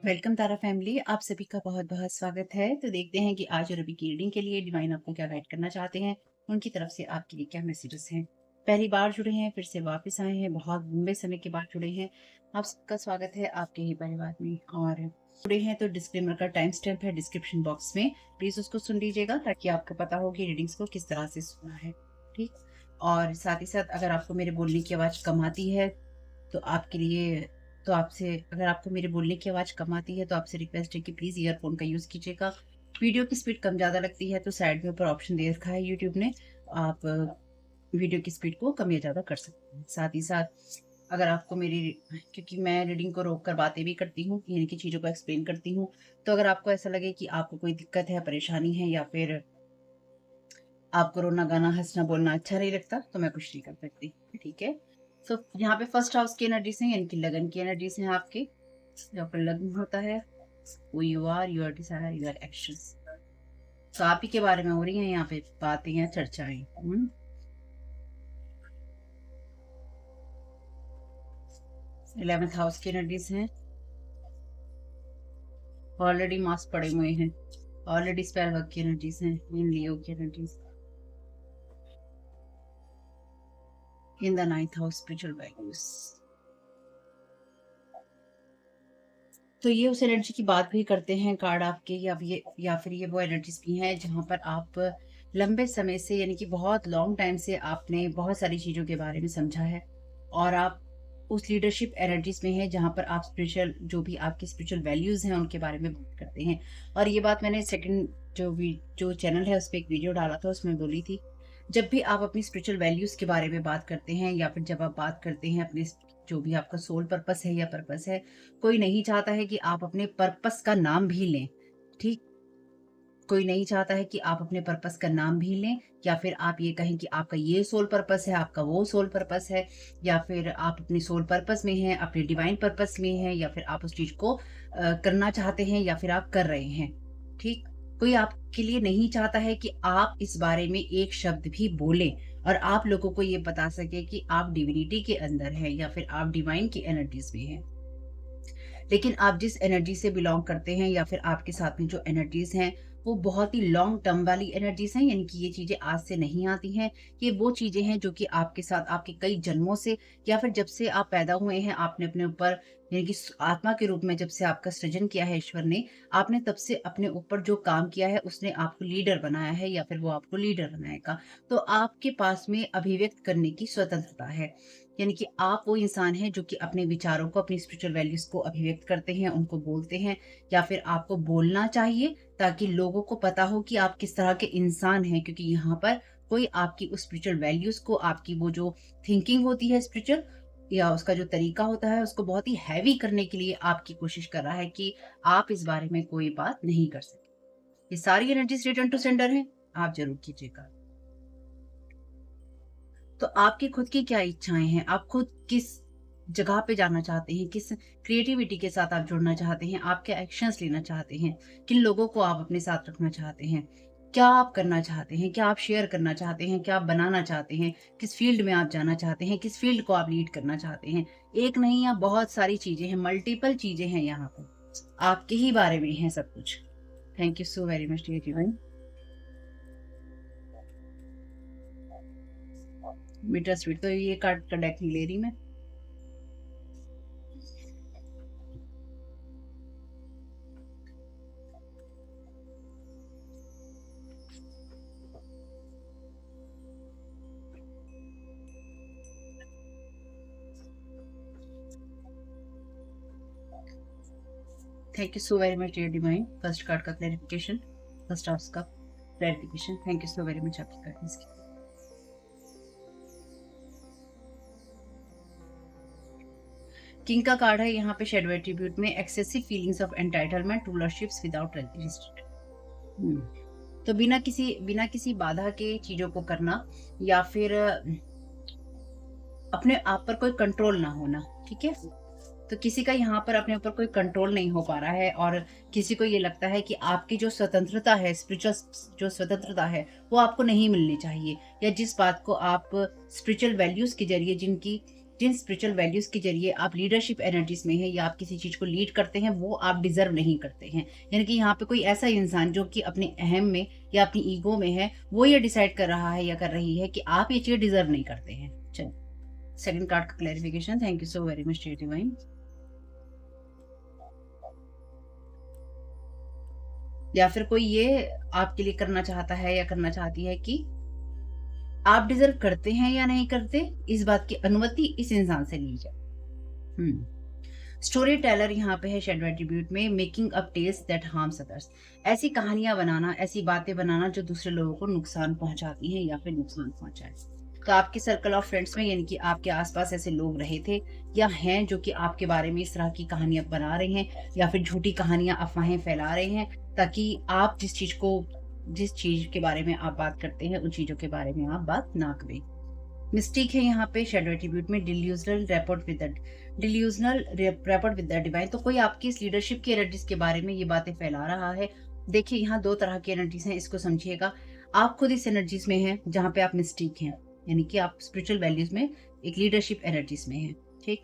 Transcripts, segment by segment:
Welcome तारा family, आप सभी का बहुत बहुत स्वागत है। तो देखते हैं कि आज और अभी की रीडिंग के लिए डिवाइन आपको क्या गाइड करना चाहते हैं, उनकी तरफ से आपके लिए क्या मैसेजेस हैं। पहली बार जुड़े हैं, फिर से वापस आए हैं, बहुत लंबे समय के बाद जुड़े हैं, आप सबका स्वागत है आपके ही परिवार में। और जुड़े हैं तो डिस्क्लेमर का टाइम स्टैम्प है डिस्क्रिप्शन बॉक्स में, प्लीज उसको सुन लीजिएगा ताकि आपको पता हो कि रीडिंग्स को किस तरह से सुनना है। ठीक। और साथ ही साथ अगर आपको मेरे बोलने की आवाज़ कम आती है तो आपके लिए तो आपसे अगर आपको मेरे बोलने की आवाज़ कम आती है तो आपसे रिक्वेस्ट है कि प्लीज़ ईयरफ़ोन का यूज़ कीजिएगा। वीडियो की स्पीड कम ज़्यादा लगती है तो साइड में ऊपर ऑप्शन दे रखा है यूट्यूब ने, आप वीडियो की स्पीड को कम या ज़्यादा कर सकते हैं। साथ ही साथ अगर आपको मेरी क्योंकि मैं रीडिंग को रोक कर बातें भी करती हूँ, यानी कि चीज़ों को एक्सप्लेन करती हूँ, तो अगर आपको ऐसा लगे कि आपको कोई दिक्कत है, परेशानी है या फिर आपको रोना गाना हंसना बोलना अच्छा नहीं लगता तो मैं कुछ नहीं कर सकती। ठीक है। सो यहाँ पे फर्स्ट हाउस की एनर्जीज हैं, यानी कि लगन की एनर्जीज हैं आपके। जहाँ पर लग्न होता है, who you are, your desire, your actions, तो आप ही के बारे में हो रही हैं यहाँ पे बातें या चर्चाएं। 11th हाउस की एनर्जीज हैं। ऑलरेडी मास पड़े हुए हैं, ऑलरेडी स्पेल वर्क की एनर्जीज हैं, इन लियो की energies. In the 9th house spiritual values. तो ये उस एनर्जी की बात भी करते हैं कार्ड आपके, या फिर ये वो एनर्जीज भी हैं जहाँ पर आप लंबे समय से, यानी कि बहुत लॉन्ग टाइम से आपने बहुत सारी चीज़ों के बारे में समझा है और आप उस लीडरशिप एनर्जीज में हैं जहाँ पर आप स्पिरिचुअल, जो भी आपकी स्पिरिचुअल वैल्यूज हैं उनके बारे में बात करते हैं। और ये बात मैंने सेकंड जो चैनल है उस पर एक वीडियो डाला था, उसमें बोली थी जब भी आप अपनी स्पिरिचुअल वैल्यूज के बारे में बात करते हैं या फिर जब आप बात करते हैं अपने जो भी आपका सोल पर्पस है या पर्पस है, कोई नहीं चाहता है कि आप अपने पर्पस का नाम भी लें। ठीक। कोई नहीं चाहता है कि आप अपने पर्पस का नाम भी लें या फिर आप ये कहें कि आपका ये सोल पर्पस है, आपका वो सोल पर्पस है, या फिर आप अपने सोल पर्पस में हैं, अपने डिवाइन पर्पस में हैं, या फिर आप उस चीज को करना चाहते हैं या फिर आप कर रहे हैं। ठीक। कोई आपके लिए नहीं चाहता है कि आप इस बारे में एक शब्द भी बोलें और आप लोगों को ये बता सके कि आप डिविनिटी के अंदर हैं या फिर आप डिवाइन की एनर्जीज में हैं। लेकिन आप जिस एनर्जी से बिलोंग करते हैं या फिर आपके साथ में जो एनर्जीज हैं वो बहुत ही लॉन्ग टर्म वाली एनर्जीज हैं, यानी कि ये चीजें आज से नहीं आती हैं। ये वो चीजें हैं जो कि आपके साथ आपके कई जन्मों से या फिर जब से आप पैदा हुए हैं आपने अपने ऊपर, यानी कि आत्मा के रूप में जब से आपका सृजन किया है ईश्वर ने, आपने तब से अपने ऊपर जो काम किया है उसने आपको लीडर बनाया है या फिर वो आपको लीडर बनाएगा। तो आपके पास में अभिव्यक्त करने की स्वतंत्रता है, यानी कि आप वो इंसान हैं जो कि अपने विचारों को, अपनी स्पिरिचुअल वैल्यूज को अभिव्यक्त करते हैं, उनको बोलते हैं, या फिर आपको बोलना चाहिए ताकि लोगों को पता हो कि आप किस तरह के इंसान हैं। क्योंकि यहाँ पर कोई आपकी उस स्पिरिचुअल वैल्यूज को, आपकी वो जो थिंकिंग होती है स्पिरिचुअल, या उसका जो तरीका होता है उसको बहुत ही हैवी करने के लिए आपकी कोशिश कर रहा है कि आप इस बारे में कोई बात नहीं कर सके। ये सारी एनर्जीज रिटर्न टू सेंडर है, आप जरूर कीजिएगा। तो आपकी खुद की क्या इच्छाएं हैं, आप खुद किस जगह पे जाना चाहते हैं, किस क्रिएटिविटी के साथ आप जुड़ना चाहते हैं, आप क्या एक्शंस लेना चाहते हैं, किन लोगों को आप अपने साथ रखना चाहते हैं, क्या आप करना चाहते हैं, क्या आप शेयर करना चाहते हैं, क्या आप बनाना चाहते हैं, किस फील्ड में आप जाना चाहते हैं, किस फील्ड को आप लीड करना चाहते हैं। एक नहीं, या बहुत सारी चीजें हैं, मल्टीपल चीजें हैं यहाँ पर, आपके ही बारे में है सब कुछ। Thank you so very much dear divine. मीटर स्वीट तो ये कार्ड का डेक नहीं ले रही मैं। Thank you so very much dear divine. First card का क्लैरिफिकेशन, फर्स्ट हाउस का clarification, thank you so very much आपकी गाइडेंस की। किंग का कार्ड है यहाँ पे, शेडो एट्रीब्यूट में excessive feelings of entitlement, rulerships without restriction. तो बिना किसी बाधा के चीजों को करना, या फिर अपने आप पर कोई कंट्रोल ना होना। ठीक है। तो किसी का यहाँ पर अपने ऊपर कोई कंट्रोल नहीं हो पा रहा है और किसी को ये लगता है कि आपकी जो स्वतंत्रता है, स्पिरिचुअल जो स्वतंत्रता है वो आपको नहीं मिलनी चाहिए, या जिस बात को आप स्पिरिचुअल वैल्यूज के जरिए, जिन स्पिरिचुअल वैल्यूज के जरिए आप लीडरशिप एनर्जीज में हैं या आप किसी चीज को लीड करते हैं, वो आप डिजर्व नहीं करते हैं। यानी कि यहाँ पे कोई ऐसा इंसान जो कि अपने अहम में या अपनी ईगो में है, वो ये डिसाइड कर रहा है या कर रही है कि आप ये चीज डिजर्व नहीं करते हैं। चलो, सेकंड कार्ड का clarification. Thank you so very much divine. या फिर कोई ये आपके लिए करना चाहता है या करना चाहती है कि आप डिजर्व करते हैं या नहीं करते, इस बात की अनुमति इस इंसान से ली जाए। स्टोरी टेलर यहाँ पे है शैडो एट्रीब्यूट में, making up tales that harms others. ऐसी कहानियां बनाना, ऐसी बातें बनाना जो दूसरे लोगों को नुकसान पहुंचाती हैं या फिर नुकसान पहुंचाए। तो आपके सर्कल ऑफ फ्रेंड्स में, यानी कि आपके आसपास ऐसे लोग रहे थे या हैं जो कि आपके बारे में इस तरह की कहानियां बना रहे हैं या फिर झूठी कहानियां, अफवाहें फैला रहे हैं, ताकि आप जिस चीज के बारे में आप बात करते हैं, उन चीजों के बारे में आप बात ना करें। मिस्टेक है यहाँ पे शैडो एट्रीब्यूट में, delusional rapport with the divine. तो कोई आपकी इस लीडरशिप की एनर्जीज के बारे में ये बातें फैला रहा है। देखिए, यहाँ दो तरह की एनर्जीज हैं, इसको समझिएगा। आप खुद इस एनर्जीज में हैं जहाँ पे आप मिस्टेक हैं, यानी कि आप स्पिरिचुअल वैल्यूज में, एक लीडरशिप एनर्जीज में हैं, ठीक।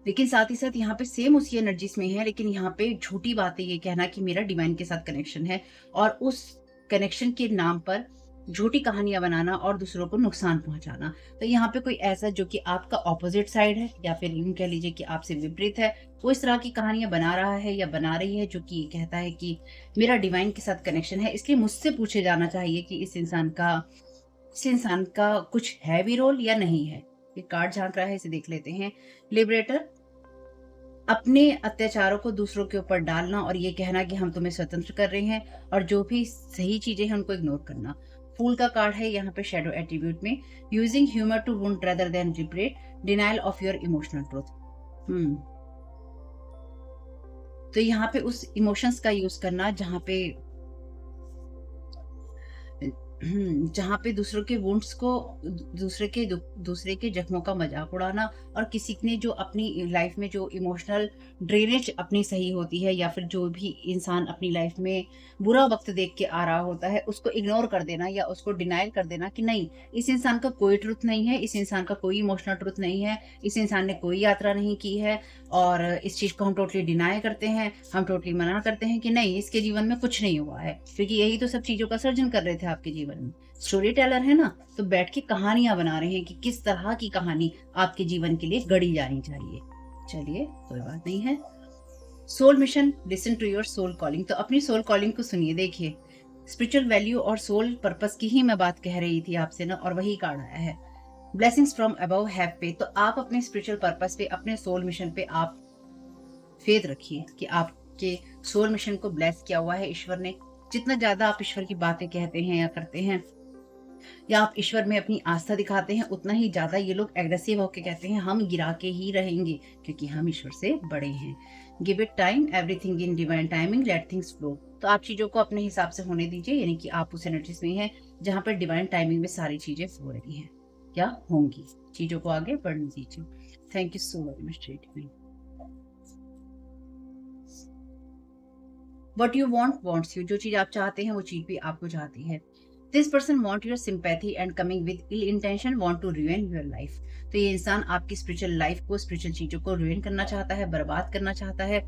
लेकिन साथ ही साथ यहाँ पे सेम उसी एनर्जीज में है, लेकिन यहाँ पे झूठी बातें ये कहना कि मेरा डिवाइन के साथ कनेक्शन है, और उस कनेक्शन के नाम पर झूठी कहानियां बनाना और दूसरों को नुकसान पहुंचाना। तो यहाँ पे कोई ऐसा जो कि आपका ऑपोजिट साइड है, या फिर यूं कह लीजिए कि आपसे विपरीत है, वो इस तरह की कहानियां बना रहा है या बना रही है, जो कि ये कहता है कि मेरा डिवाइन के साथ कनेक्शन है। इसलिए मुझसे पूछे जाना चाहिए कि इस इंसान का कुछ है भी रोल या नहीं है। ये कार्ड झांक रहा है, इसे देख लेते हैं। लिबरेटर, अपने अत्याचारों को दूसरों के ऊपर डालना और ये कहना कि हम तुम्हें स्वतंत्र कर रहे हैं, और जो भी सही चीजें हैं उनको इग्नोर करना। फूल का कार्ड है यहाँ पे शैडो एट्रीब्यूट में, using humour to wound rather than repair it, denial of your emotional truth. तो यहाँ पे उस इमोशंस का यूज करना जहाँ पे दूसरों के वुंड्स को, दूसरे के जख्मों का मजाक उड़ाना, और किसी ने जो अपनी लाइफ में जो इमोशनल ड्रेनेज अपनी सही होती है, या फिर जो भी इंसान अपनी लाइफ में बुरा वक्त देख के आ रहा होता है, उसको इग्नोर कर देना या उसको डिनाइल कर देना कि नहीं, इस इंसान का कोई ट्रुथ नहीं है, इस इंसान का कोई इमोशनल ट्रुथ नहीं है, इस इंसान ने कोई यात्रा नहीं की है, और इस चीज को हम टोटली डिनाई करते हैं, हम टोटली मना करते हैं कि नहीं, इसके जीवन में कुछ नहीं हुआ है, क्योंकि यही तो सब चीजों का सर्जन कर रहे थे आपके जीवन में। स्टोरी टेलर है ना, तो बैठ के कहानियां बना रहे हैं कि किस तरह की कहानी आपके जीवन के लिए गढ़ी जानी चाहिए। चलिए, कोई बात नहीं है। Soul mission, listen to your soul calling. तो अपनी सोल कॉलिंग को सुनिए। देखिए, स्पिरिचुअल वैल्यू और सोल पर्पस की ही मैं बात कह रही थी आपसे ना, और वही कार्ड आया है। ब्लेसिंग्स फ्रॉम अबव हैव पे। तो आप अपने स्पिरिचुअल पर्पस पे, अपने सोल मिशन पे आप फेथ रखिए कि आपके सोल मिशन को ब्लेस किया हुआ है ईश्वर ने। जितना ज्यादा आप ईश्वर की बातें कहते हैं या करते हैं, या आप ईश्वर में अपनी आस्था दिखाते हैं, उतना ही ज्यादा ये लोग एग्रेसिव होकर कहते हैं हम गिरा के ही रहेंगे, क्योंकि हम ईश्वर से बड़े हैं। Give it time, everything in divine timing, let things flow. तो आप चीजों को अपने हिसाब से होने दीजिए, यानी कि आप उस एनर्जीज में हैं जहां पर डिवाइन टाइमिंग में सारी चीजें हो रही हैं या होंगी। चीजों को आगे बढ़ने दीजिए। Thank you so very much divine. What you wants you. जो चीज आप चाहते हैं वो चीज भी आपको चाहती है। This person want your sympathy and coming with ill intention want to ruin your life. तो ये इंसान आपकी स्पिरिचुअल लाइफ को, स्पिरिचुअल चीजों को रुइन करना चाहता है, बर्बाद करना चाहता है,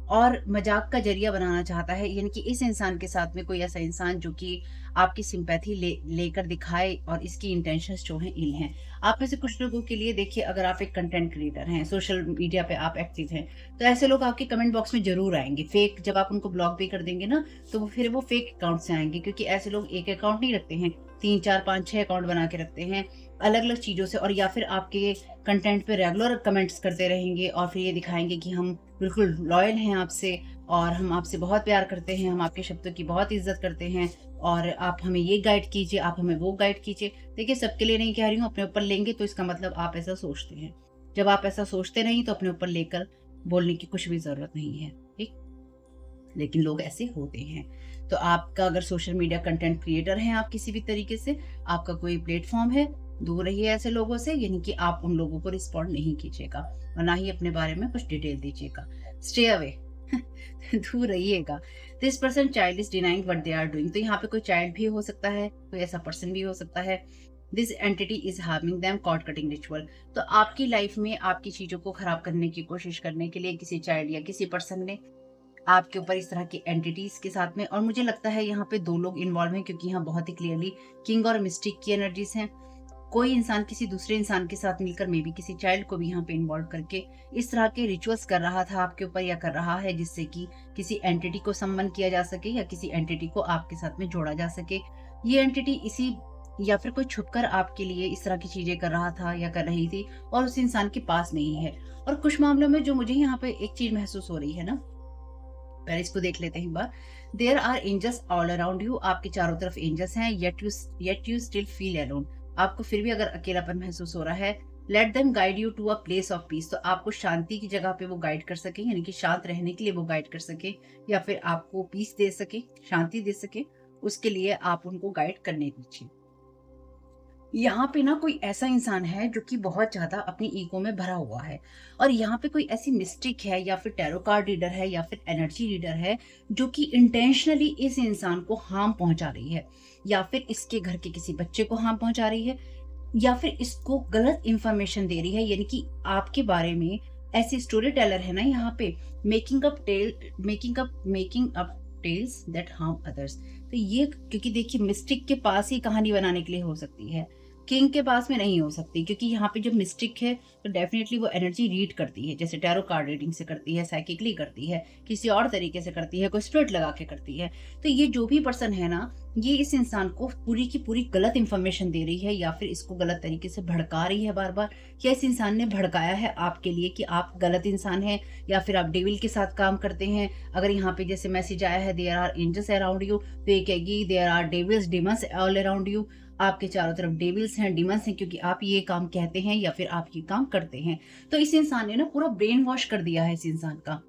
और मजाक का जरिया बनाना चाहता है। यानी कि इस इंसान के साथ में कोई ऐसा इंसान जो कि आपकी सिंपैथी लेकर दिखाए, और इसकी इंटेंशंस जो हैं इल हैं। आप में से कुछ लोगों के लिए, देखिए, अगर आप एक कंटेंट क्रिएटर हैं, सोशल मीडिया पे आप एक्टिव हैं, तो ऐसे लोग आपके कमेंट बॉक्स में जरूर आएंगे। फेक, जब आप उनको ब्लॉक भी कर देंगे ना, तो फिर वो फेक अकाउंट से आएंगे, क्योंकि ऐसे लोग एक अकाउंट नहीं रखते हैं, 3 4 5 6 अकाउंट बना के रखते हैं अलग अलग चीजों से, और या फिर आपके कंटेंट पे रेगुलर कमेंट्स करते रहेंगे, और फिर ये दिखाएंगे कि हम बिल्कुल लॉयल हैं आपसे, और हम आपसे बहुत प्यार करते हैं, हम आपके शब्दों की बहुत इज्जत करते हैं, और आप हमें ये गाइड कीजिए, आप हमें वो गाइड कीजिए। देखिए, सबके लिए नहीं कह रही हूँ, अपने ऊपर लेंगे तो इसका मतलब आप ऐसा सोचते हैं। जब आप ऐसा सोचते नहीं तो अपने ऊपर लेकर बोलने की कुछ भी जरूरत नहीं है, ठीक। लेकिन लोग ऐसे होते हैं। तो आपका अगर सोशल मीडिया कंटेंट क्रिएटर हैं, आप किसी भी तरीके से, आपका कोई प्लेटफॉर्म है, दूर रहिए ऐसे लोगों से, यानी कि आप उन लोगों को रिस्पॉन्ड नहीं कीजिएगा, और ना ही अपने बारे में कुछ डिटेल दीजिएगा। स्टे अवे, दूर रहिएगा। This person child is denying what they are doing. तो यहाँ पे कोई चाइल्ड भी हो सकता है, कोई ऐसा पर्सन भी हो सकता है this entity is harming them, cord cutting ritual. तो आपकी लाइफ में आपकी चीजों को खराब करने की कोशिश करने के लिए किसी चाइल्ड या किसी पर्सन ने आपके ऊपर इस तरह की एंटिटीज के साथ में, और मुझे लगता है यहाँ पे 2 लोग इन्वॉल्व हैं, क्योंकि यहाँ बहुत ही क्लियरली किंग और मिस्टिक की एनर्जीज हैं। कोई इंसान किसी दूसरे इंसान के साथ मिलकर मे बी किसी चाइल्ड को भी यहाँ पे इन्वॉल्व करके इस तरह के रिचुअल्स कर रहा था आपके ऊपर, या कर रहा है, जिससे कि किसी एंटिटी को सम्मन किया जा सके या किसी एंटिटी को आपके साथ में जोड़ा जा सके। ये एंटिटी इसी, या फिर कोई छुपकर आपके लिए इस तरह की चीजें कर रहा था या कर रही थी और उस इंसान के पास नहीं है। और कुछ मामलों में जो मुझे यहाँ पे एक चीज महसूस हो रही है ना, पहले इसको देख लेते हैं एक बार। There are angels all around you, आपके चारों तरफ एंजल्स हैं, yet you still feel alone, आपको फिर भी अगर अकेलापन महसूस हो रहा है। Let them guide you to a place of peace, तो आपको शांति की जगह पे वो गाइड कर सके, यानी कि शांत रहने के लिए वो गाइड कर सके, या फिर आपको पीस दे सके, शांति दे सके, उसके लिए आप उनको गाइड करने दीजिए। यहाँ पे ना कोई ऐसा इंसान है जो कि बहुत ज्यादा अपनी ईगो में भरा हुआ है, और यहाँ पे कोई ऐसी मिस्टिक है या फिर टैरो कार्ड रीडर है या फिर एनर्जी रीडर है जो कि इंटेंशनली इस इंसान को हार्म पहुंचा रही है, या फिर इसके घर के किसी बच्चे को हार्म पहुंचा रही है, या फिर इसको गलत इंफॉर्मेशन दे रही है, यानी कि आपके बारे में ऐसी स्टोरी टेलर है ना यहाँ पे, making up tales that harm others. तो ये, क्योंकि देखिए मिस्टिक के पास ही कहानी बनाने के लिए हो सकती है, किंग के पास में नहीं हो सकती, क्योंकि यहाँ पे जब मिस्टिक है तो डेफिनेटली वो एनर्जी रीड करती है, जैसे टैरो कार्ड रीडिंग से करती है, साइकिकली करती है, किसी और तरीके से करती है, कोई स्पिरिट लगा के करती है। तो ये जो भी पर्सन है ना, ये इस इंसान को पूरी की पूरी गलत इंफॉर्मेशन दे रही है, या फिर इसको गलत तरीके से भड़का रही है बार बार, या इस इंसान ने भड़काया है आपके लिए कि आप गलत इंसान हैं, या फिर आप डेविल के साथ काम करते हैं। अगर यहाँ पे जैसे मैसेज आया है there are angels around you, तो ये कहेगी there are devils demons all around you, आपके चारों तरफ डेविल्स हैं, डिमंस हैं, क्योंकि आप ये काम कहते हैं या फिर आप ये काम करते हैं। तो इस इंसान ने ना पूरा ब्रेन वॉश कर दिया है इस इंसान का।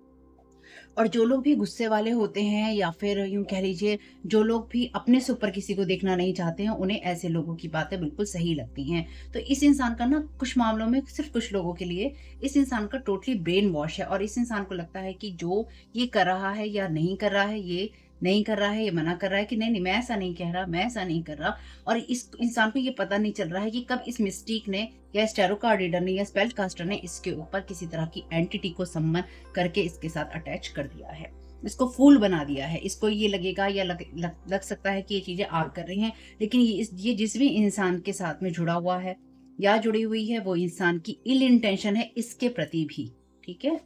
और जो लोग भी गुस्से वाले होते हैं, या फिर यूं कह लीजिए जो लोग भी अपने से ऊपर किसी को देखना नहीं चाहते हैं, उन्हें ऐसे लोगों की बातें बिल्कुल सही लगती हैं। तो इस इंसान का ना कुछ मामलों में, सिर्फ कुछ लोगों के लिए, इस इंसान का टोटली ब्रेन वॉश है, और इस इंसान को लगता है कि जो ये कर रहा है या नहीं कर रहा है, ये नहीं कर रहा है, ये मना कर रहा है कि नहीं नहीं मैं ऐसा नहीं कह रहा, मैं ऐसा नहीं कर रहा। और इस इंसान को ये पता नहीं चल रहा है कि कब इस मिस्टेक ने या इस टैरो कार्ड रीडर ने या स्पेल कास्टर ने इसके ऊपर किसी तरह की एंटिटी को सम्मन करके इसके साथ अटैच कर दिया है, इसको फूल बना दिया है। इसको ये लगेगा या लग सकता है कि ये चीजें आप कर रही हैं, लेकिन ये जिस भी इंसान के साथ में जुड़ा हुआ है या जुड़ी हुई है, वो इंसान की इल इंटेंशन है इसके प्रति भी। ठीक है,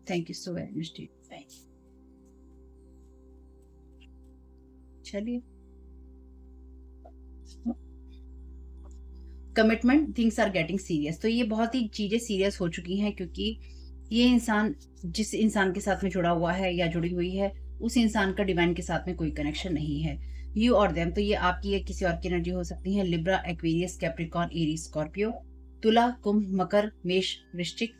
thank you so very much. चलिए, commitment, things are getting serious, तो ये बहुत ही चीजें सीरियस हो चुकी हैं, क्योंकि ये इंसान जिस इंसान के साथ में जुड़ा हुआ है या जुड़ी हुई है, उस इंसान का डिवाइन के साथ में कोई कनेक्शन नहीं है। यू और देम, तो ये आपकी या किसी और की एनर्जी हो सकती है। Libra, Aquarius, Capricorn, Aries, Scorpio, तुला, कुंभ, मकर, मेष, वृश्चिक,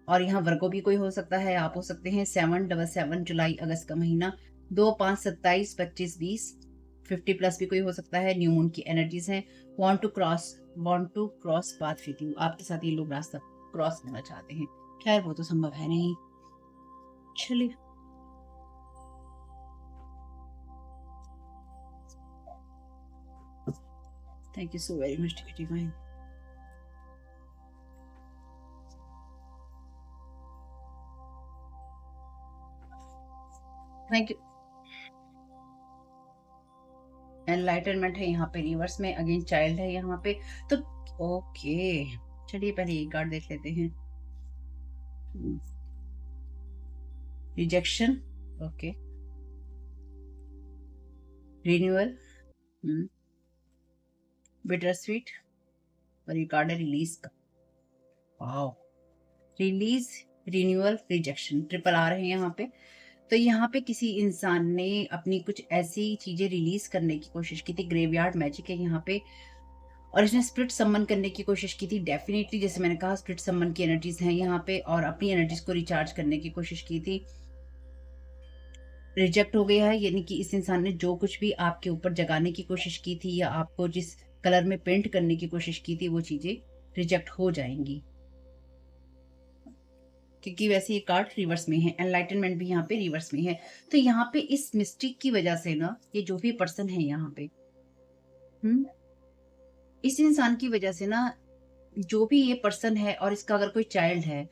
और यहाँ वर्गो भी कोई हो सकता है, आप हो सकते हैं। 7/7 जुलाई अगस्त का महीना, 2, 5, 27, 25, 20, 50 प्लस भी कोई हो सकता है। न्यू मून की एनर्जीज हैं। Want to cross path with you, आपके साथ ये लोग रास्ता क्रॉस करना चाहते हैं। खैर वो तो संभव है नहीं। चलिए, thank you so very much divine. Thank you. Enlightenment है यहाँ पे रिवर्स में, अगेन चाइल्ड है यहाँ पे। तो ओके, चलिए पहले एक कार्ड देख लेते हैं। Rejection, okay, renewal, bitter sweet, और ये कार्ड है रिलीज का। Wow, release, renewal, rejection, triple आ रहे हैं यहाँ पे। तो यहाँ पे किसी इंसान ने अपनी कुछ ऐसी चीजें रिलीज करने की कोशिश की थी। ग्रेवयार्ड मैजिक है यहाँ पे, और इसने स्प्रिट सम्मन करने की कोशिश की थी। डेफिनेटली जैसे मैंने कहा, स्प्रिट सम्मन की एनर्जीज हैं यहाँ पे, और अपनी एनर्जीज को रिचार्ज करने की कोशिश की थी। रिजेक्ट हो गया है, यानी कि इस इंसान ने जो कुछ भी आपके ऊपर जगाने की कोशिश की थी, या आपको जिस कलर में पेंट करने की कोशिश की थी, वो चीजें रिजेक्ट हो जाएंगी, क्योंकि वैसे ये कार्ड रिवर्स में है। एनलाइटनमेंट भी यहाँ पे रिवर्स में है। तो यहाँ पे इस मिस्टेक की वजह से ना, ये जो भी पर्सन है यहाँ पे, इस इंसान की वजह से ना, जो भी ये पर्सन है और इसका अगर कोई चाइल्ड है,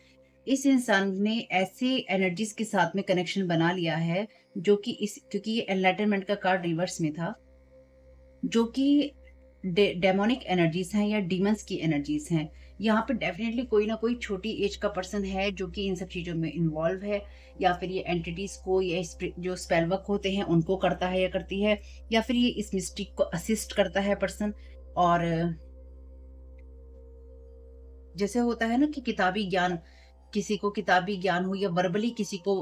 इस इंसान ने ऐसे एनर्जीज़ के साथ में कनेक्शन बना लिया है, जो कि इस क्योंकि ये एनलाइटनमेंट का कार्ड रिवर्स में था, जो कि डेमोनिक एनर्जीज हैं या डीमंस की एनर्जीज हैं। यहाँ पे डेफिनेटली कोई ना कोई छोटी एज का पर्सन है जो कि इन सब चीज़ों में इन्वॉल्व है, या फिर ये एंटिटीज को या जो स्पेल वर्क होते हैं उनको करता है या करती है, या फिर ये इस मिस्टिक को असिस्ट करता है पर्सन। और जैसे होता है ना कि किताबी ज्ञान, किसी को किताबी ज्ञान हो या वर्बली किसी को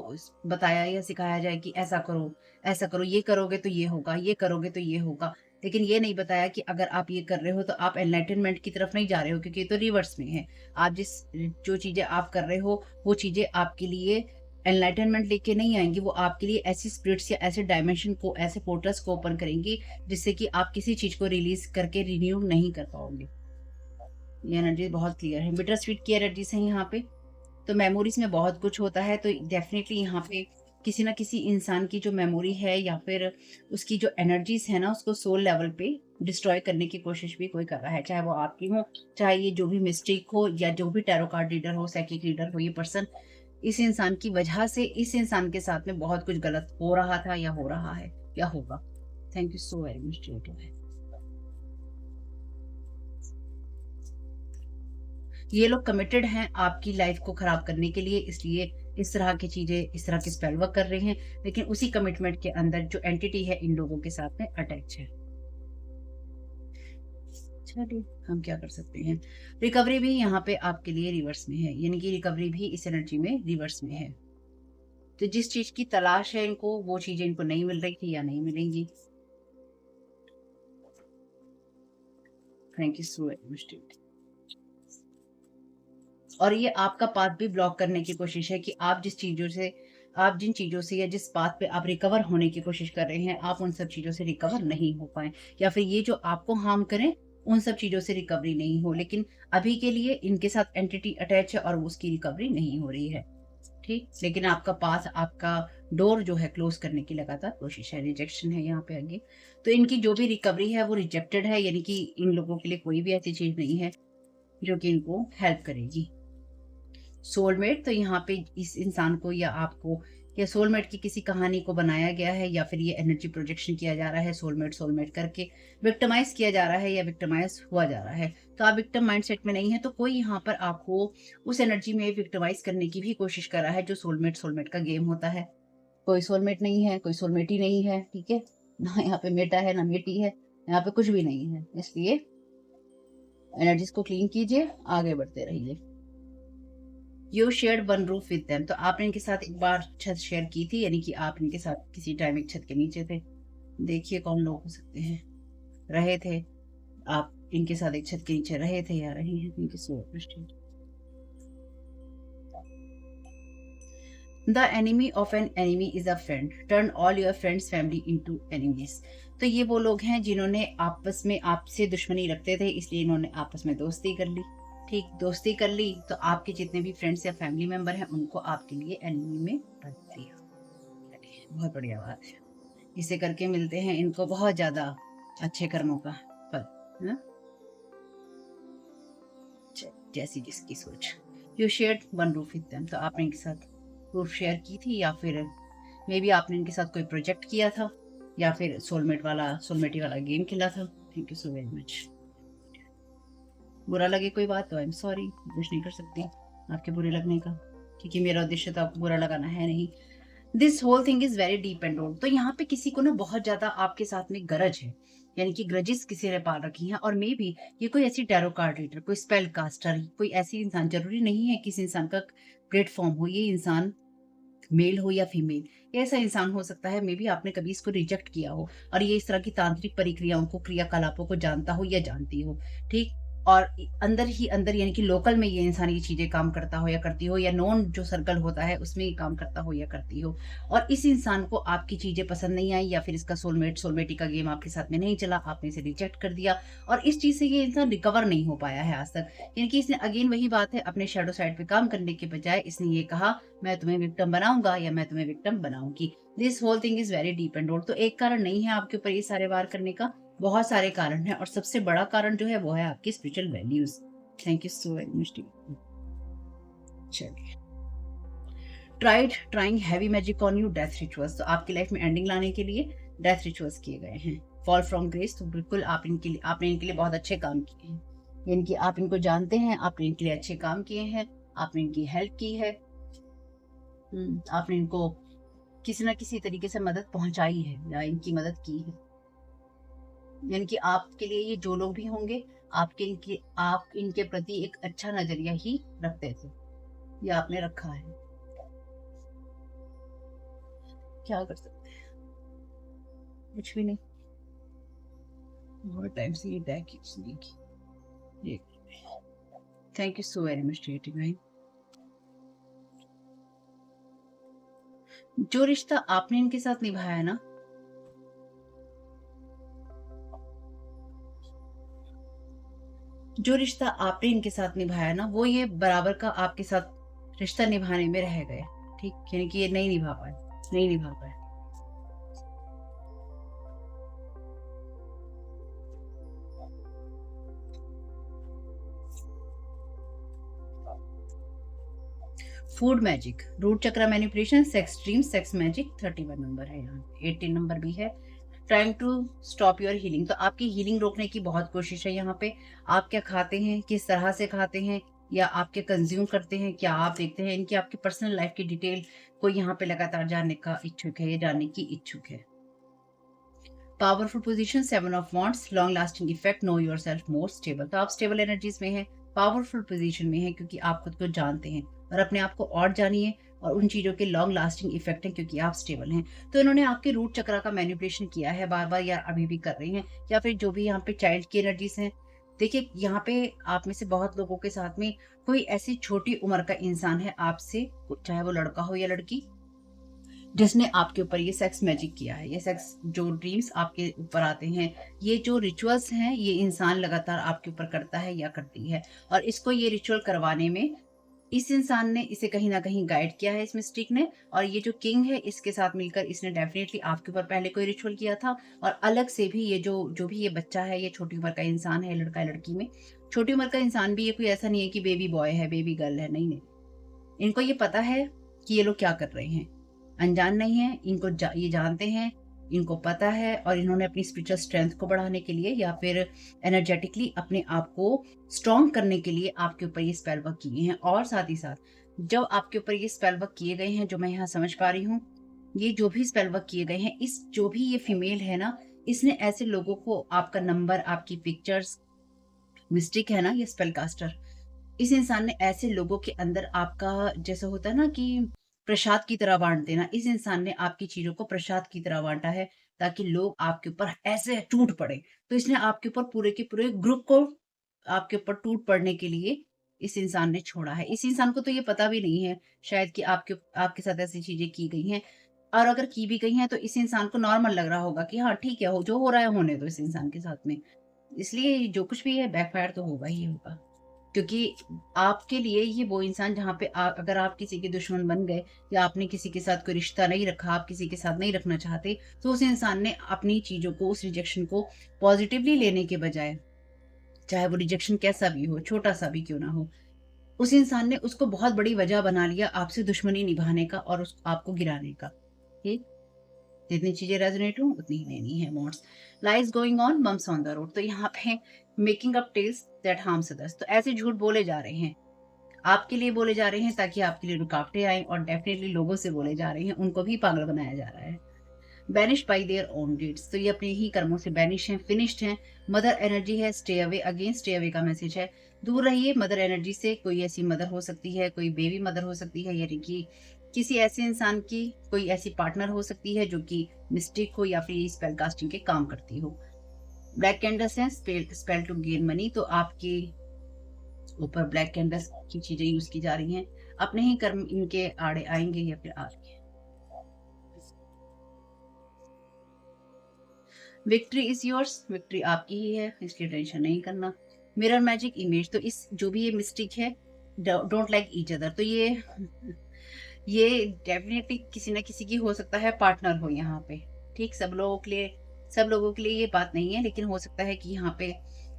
बताया या सिखाया जाए कि ऐसा करो, ये करोगे तो ये होगा, ये करोगे तो ये होगा। लेकिन ये नहीं बताया कि अगर आप ये कर रहे हो तो आप एनलाइटनमेंट की तरफ नहीं जा रहे हो, क्योंकि ये तो रिवर्स में है। आप जो चीज़ें आप कर रहे हो, वो चीज़ें आपके लिए एनलाइटनमेंट लेके नहीं आएँगी, वो आपके लिए ऐसी स्पिरिट्स या ऐसे डायमेंशन को, ऐसे पोर्टल्स को ओपन करेंगी, जिससे कि आप किसी चीज़ को रिलीज़ करके रिन्यू नहीं कर पाओगे। ये एनर्जी बहुत क्लियर है। बिटर स्वीट की एनर्जीज़ हैं यहाँ पे। तो मेमोरीज में बहुत कुछ होता है, तो डेफिनेटली यहाँ पे किसी ना किसी इंसान की जो मेमोरी है या फिर उसकी जो एनर्जीज है ना, उसको सोल लेवल पे डिस्ट्रॉय करने की कोशिश भी कोई कर रहा है, चाहे वो आपकी हो, चाहे ये जो भी मिस्टेक हो या जो भी टैरो कार्ड रीडर हो, साइकिक रीडर हो, ये पर्सन इस इंसान की वजह से इस इंसान के साथ में बहुत कुछ गलत हो रहा था या हो रहा है या होगा। Thank you so very much. ये लोग कमिटेड हैं आपकी लाइफ को खराब करने के लिए, इसलिए इस तरह की चीजें, इस तरह के स्पेल वर्क कर रहे हैं, लेकिन उसी कमिटमेंट के अंदर जो एंटिटी है इन लोगों के साथ में अटैच है। चलिए, हम क्या कर सकते हैं। रिकवरी भी यहाँ पे आपके लिए रिवर्स में है, यानी कि रिकवरी भी इस एनर्जी में रिवर्स में है। तो जिस चीज की तलाश है इनको, वो चीजें इनको नहीं मिल रही थी या नहीं मिलेंगी। Thank you so much. और ये आपका पाथ भी ब्लॉक करने की कोशिश है कि आप जिन चीज़ों से या जिस पाथ पे आप रिकवर होने की कोशिश कर रहे हैं, आप उन सब चीज़ों से रिकवर नहीं हो पाएँ, या फिर ये जो आपको हार्म करें, उन सब चीज़ों से रिकवरी नहीं हो। लेकिन अभी के लिए इनके साथ एंटिटी अटैच है और उसकी रिकवरी नहीं हो रही है, ठीक? लेकिन आपका पाथ, आपका डोर जो है क्लोज़ करने की लगातार कोशिश है, रिजेक्शन है यहाँ पे आगे। तो इनकी जो भी रिकवरी है वो रिजेक्टेड है, यानी कि इन लोगों के लिए कोई भी ऐसी चीज़ नहीं है, जो कि इनको हेल्प करेगी। सोलमेट, तो यहाँ पे इस इंसान को या आपको या सोलमेट की किसी कहानी को बनाया गया है, या फिर ये एनर्जी प्रोजेक्शन किया जा रहा है, सोलमेट सोलमेट करके विक्टिमाइज किया जा रहा है या विक्टिमाइज हुआ जा रहा है। तो आप विक्टिम माइंडसेट में नहीं है, तो कोई यहाँ पर आपको उस एनर्जी में विक्टिमाइज करने की भी कोशिश कर रहा है, जो सोलमेट सोलमेट का गेम होता है। कोई सोलमेट नहीं है, कोई सोलमेट ही नहीं है, ठीक है ना। यहाँ पे मेटा है ना मेटी है, यहाँ पे कुछ भी नहीं है। इसलिए एनर्जीज को क्लीन कीजिए, आगे बढ़ते रहिए। You shared one roof with them, तो आपने इनके साथ एक बार छत शेयर की थी, यानी कि आप इनके साथ किसी टाइम एक छत के नीचे थे। देखिए कौन लोग हो सकते हैं, रहे थे आप इनके साथ एक छत के नीचे रहे थे या रही हैं। इनके the enemy of an enemy is a friend, turn all your friends family into enemies. तो ये वो लोग हैं जिन्होंने आपस में आपसे दुश्मनी रखते थे, इसलिए इन्होंने आपस में दोस्ती कर ली। ठीक, दोस्ती कर ली तो आपके जितने भी फ्रेंड्स या फैमिली मेंबर हैं उनको आपके लिए एनिमी में बदल दिया। बहुत बढ़िया बात है। इसे करके मिलते हैं इनको बहुत ज्यादा अच्छे कर्मों का फल, है? जैसी जिसकी सोच। You share one roof with them, तो आपने इनके साथ रूफ शेयर की थी, या फिर मे बी आपने इनके साथ कोई प्रोजेक्ट किया था, या फिर सोलमेटी वाला गेम खेला था। Thank you so very much. बुरा लगे कोई बात तो आई एम सॉरी, कुछ नहीं कर सकती आपके बुरे लगने का, क्योंकि मेरा उद्देश्य तो आपको बुरा लगाना है नहीं। This whole thing is very deep and road, तो यहाँ पे किसी को ना बहुत ज्यादा आपके साथ में गरज है, यानी कि ग्रजेस किसी ने पाल रखी हैं। और मे बी ये कोई ऐसी टैरो कार्ड रीडर, कोई स्पेल कास्टर, कोई ऐसी इंसान, जरूरी नहीं है कि इस इंसान का प्लेटफॉर्म हो, ये इंसान मेल हो या फीमेल, ये ऐसा इंसान हो सकता है, मे बी आपने कभी इसको रिजेक्ट किया हो और ये इस तरह की तांत्रिक प्रक्रियाओं को, क्रियाकलापों को जानता हो या जानती हो, ठीक। और अंदर ही अंदर, यानी कि लोकल में ये इंसान ये चीजें काम करता हो या करती हो, या नॉन जो सर्कल होता है उसमें ये काम करता हो या करती हो, और इस इंसान को आपकी चीजें पसंद नहीं आई, या फिर इसका सोलमेटी का गेम आपके साथ में नहीं चला, आपने इसे रिजेक्ट कर दिया, और इस चीज से ये इंसान रिकवर नहीं हो पाया है आज तक। यानी कि इसने अगेन वही बात है, अपने शैडो साइड पे काम करने के बजाय इसने ये कहा मैं तुम्हें विक्टिम बनाऊंगा या मैं तुम्हें विक्टिम बनाऊंगी। This whole thing is very deep and road, तो एक कारण नहीं है आपके ऊपर ये सारे वार करने का, बहुत सारे कारण हैं और सबसे बड़ा कारण जो है वो है आपकी spiritual values. Thank you so very much. चलिए, trying heavy magic on you, death rituals. तो आपकी लाइफ में एंडिंग लाने के लिए डेथ रिचुअल्स किए गए हैं। फॉल फ्रॉम ग्रेस, तो बिल्कुल आपने इनके लिए बहुत अच्छे काम किए हैं, यानी कि आप इनको जानते हैं, आपने इनके लिए अच्छे काम किए हैं, आपने इनकी हेल्प की है, आपने इनको किसी ना किसी तरीके से मदद पहुंचाई है या इनकी मदद की है। यानी कि आपके लिए ये जो लोग भी होंगे, आप इनके प्रति एक अच्छा नजरिया ही रखते थे या आपने रखा है। क्या कर सकते हैं, कुछ भी नहीं। बहुत टाइम से ये डेक ये thank you so very much भाई। जो रिश्ता आपने इनके साथ निभाया ना, वो ये बराबर का आपके साथ रिश्ता निभाने में रह गए। ठीक, यानी कि ये नहीं निभा पाए। Food magic, root chakra manipulation, sex dream, sex magic, 31 number है, यहाँ 18 नंबर भी है। Trying to stop your healing, तो आपकी हीलिंग रोकने की बहुत कोशिश है यहाँ पे। आप क्या खाते हैं, किस तरह से खाते हैं, या आप क्या कंज्यूम करते हैं, क्या आप देखते हैं, इनकी आपकी पर्सनल लाइफ की डिटेल कोई यहाँ पे लगातार जानने का इच्छुक है या जानने की इच्छुक है। Powerful position, 7 of wands, long lasting effect, know your self more stable. तो आप स्टेबल एनर्जीज में हैं, पावरफुल पोजीशन में हैं, क्योंकि आप खुद को जानते हैं और अपने आप को और जानिए, और उन चीज़ों के लॉन्ग लास्टिंग इफेक्ट हैं क्योंकि आप स्टेबल हैं। तो इन्होंने आपके रूट चक्रा का मैनिपुलेशन किया है बार बार, या अभी भी कर रहे हैं, या फिर जो भी यहाँ पे चाइल्ड की एनर्जीज हैं। देखिए, यहाँ पे आप में से बहुत लोगों के साथ में कोई ऐसी छोटी उम्र का इंसान है आपसे, चाहे वो लड़का हो या लड़की, जिसने आपके ऊपर ये सेक्स मैजिक किया है। ये सेक्स जो ड्रीम्स आपके ऊपर आते हैं, ये जो रिचुअल्स हैं, ये इंसान लगातार आपके ऊपर करता है या करती है, और इसको ये रिचुअल करवाने में इस इंसान ने इसे कहीं ना कहीं गाइड किया है, इस मिस्टिक ने। और ये जो किंग है, इसके साथ मिलकर इसने डेफिनेटली आपके ऊपर पहले कोई रिचुअल किया था, और अलग से भी ये जो भी ये बच्चा है, ये छोटी उम्र का इंसान है, लड़का है लड़की में छोटी उम्र का इंसान भी, ये कोई ऐसा नहीं है कि बेबी बॉय है, बेबी गर्ल है, नहीं नहीं। इनको ये पता है कि ये लोग क्या कर रहे हैं, अनजान नहीं है, ये जानते हैं, इनको पता है, और इन्होंने अपनी स्पिरिचुअल स्ट्रेंथ को बढ़ाने के लिए या फिर एनर्जेटिकली अपने आप को स्ट्रॉन्ग करने के लिए आपके ऊपर ये स्पेल वर्क किए हैं। और साथ ही साथ जब आपके ऊपर ये स्पेल वर्क किए गए हैं, जो मैं यहाँ समझ पा रही हूँ, ये जो भी स्पेल वर्क किए गए हैं, इस जो भी ये फीमेल है ना, इसने ऐसे लोगों को आपका नंबर, आपकी पिक्चर्स, मिस्टिक है ना ये स्पेल कास्टर, इस इंसान ने ऐसे लोगों के अंदर आपका, जैसे होता है ना कि प्रसाद की तरह बांट देना, इस इंसान ने आपकी चीजों को प्रसाद की तरह बांटा है, ताकि लोग आपके ऊपर ऐसे टूट पड़े। तो इसने आपके ऊपर पूरे के पूरे ग्रुप को आपके ऊपर टूट पड़ने के लिए इस इंसान ने छोड़ा है। इस इंसान को तो ये पता भी नहीं है शायद कि आपके साथ ऐसी चीजें की गई हैं, और अगर की भी गई हैं तो इस इंसान को नॉर्मल लग रहा होगा कि हाँ ठीक है, हो जो हो रहा है होने दो इस इंसान के साथ में। इसलिए जो कुछ भी है बैकफायर तो होगा ही होगा, क्योंकि आपके लिए ये वो इंसान, जहाँ पे अगर आप किसी के दुश्मन बन गए या आपने किसी के साथ कोई रिश्ता नहीं रखा, आप किसी के साथ नहीं रखना चाहते, तो उस इंसान ने अपनी चीज़ों को, उस रिजेक्शन को पॉजिटिवली लेने के बजाय, चाहे वो रिजेक्शन कैसा भी हो, छोटा सा भी क्यों ना हो, उस इंसान ने उसको बहुत बड़ी वजह बना लिया आपसे दुश्मनी निभाने का और आपको गिराने का। ठीक, जितनी चीजें रेजोनेट हो उतनी ही लेनी है। Mods, lies going on, bums on the road, तो यहाँ पे making up tales that harms others, तो ऐसे झूठ बोले जा रहे हैं, आपके लिए बोले जा रहे हैं ताकि आपके लिए रुकावटें आए, और डेफिनेटली लोगों से बोले जा रहे हैं, उनको भी पागल बनाया जा रहा है। Banish by their own deeds, तो ये अपने ही कर्मों से बैनिश हैं, फिनिश्ड हैं। मदर एनर्जी है, stay away, again stay away का मैसेज है, दूर रहिए मदर एनर्जी से। कोई ऐसी मदर हो सकती है, कोई बेबी मदर हो सकती है, यानी कि किसी ऐसे इंसान की कोई ऐसी पार्टनर हो सकती है जो कि मिस्टिक हो या फिर स्पेल कास्टिंग के काम करती हो। ब्लैक कैंडल्स हैं, स्पेल टू गेन मनी, तो आपके ऊपर ब्लैक कैंडल्स की चीजें यूज की जा रही हैं, अपने ही कर्म इनके आड़े आएंगे या फिर आ रही है। विक्ट्री इज योर्स, विक्ट्री आपकी ही है, इसलिए टेंशन नहीं करना। मिरर मैजिक इमेज, तो इस जो भी ये मिस्टेक है, डोंट लाइक ईच अदर, तो ये डेफिनेटली किसी ना किसी की हो सकता है पार्टनर हो यहाँ पे। ठीक, सब लोगों के लिए सब लोगों के लिए ये बात नहीं है, लेकिन हो सकता है कि यहाँ पे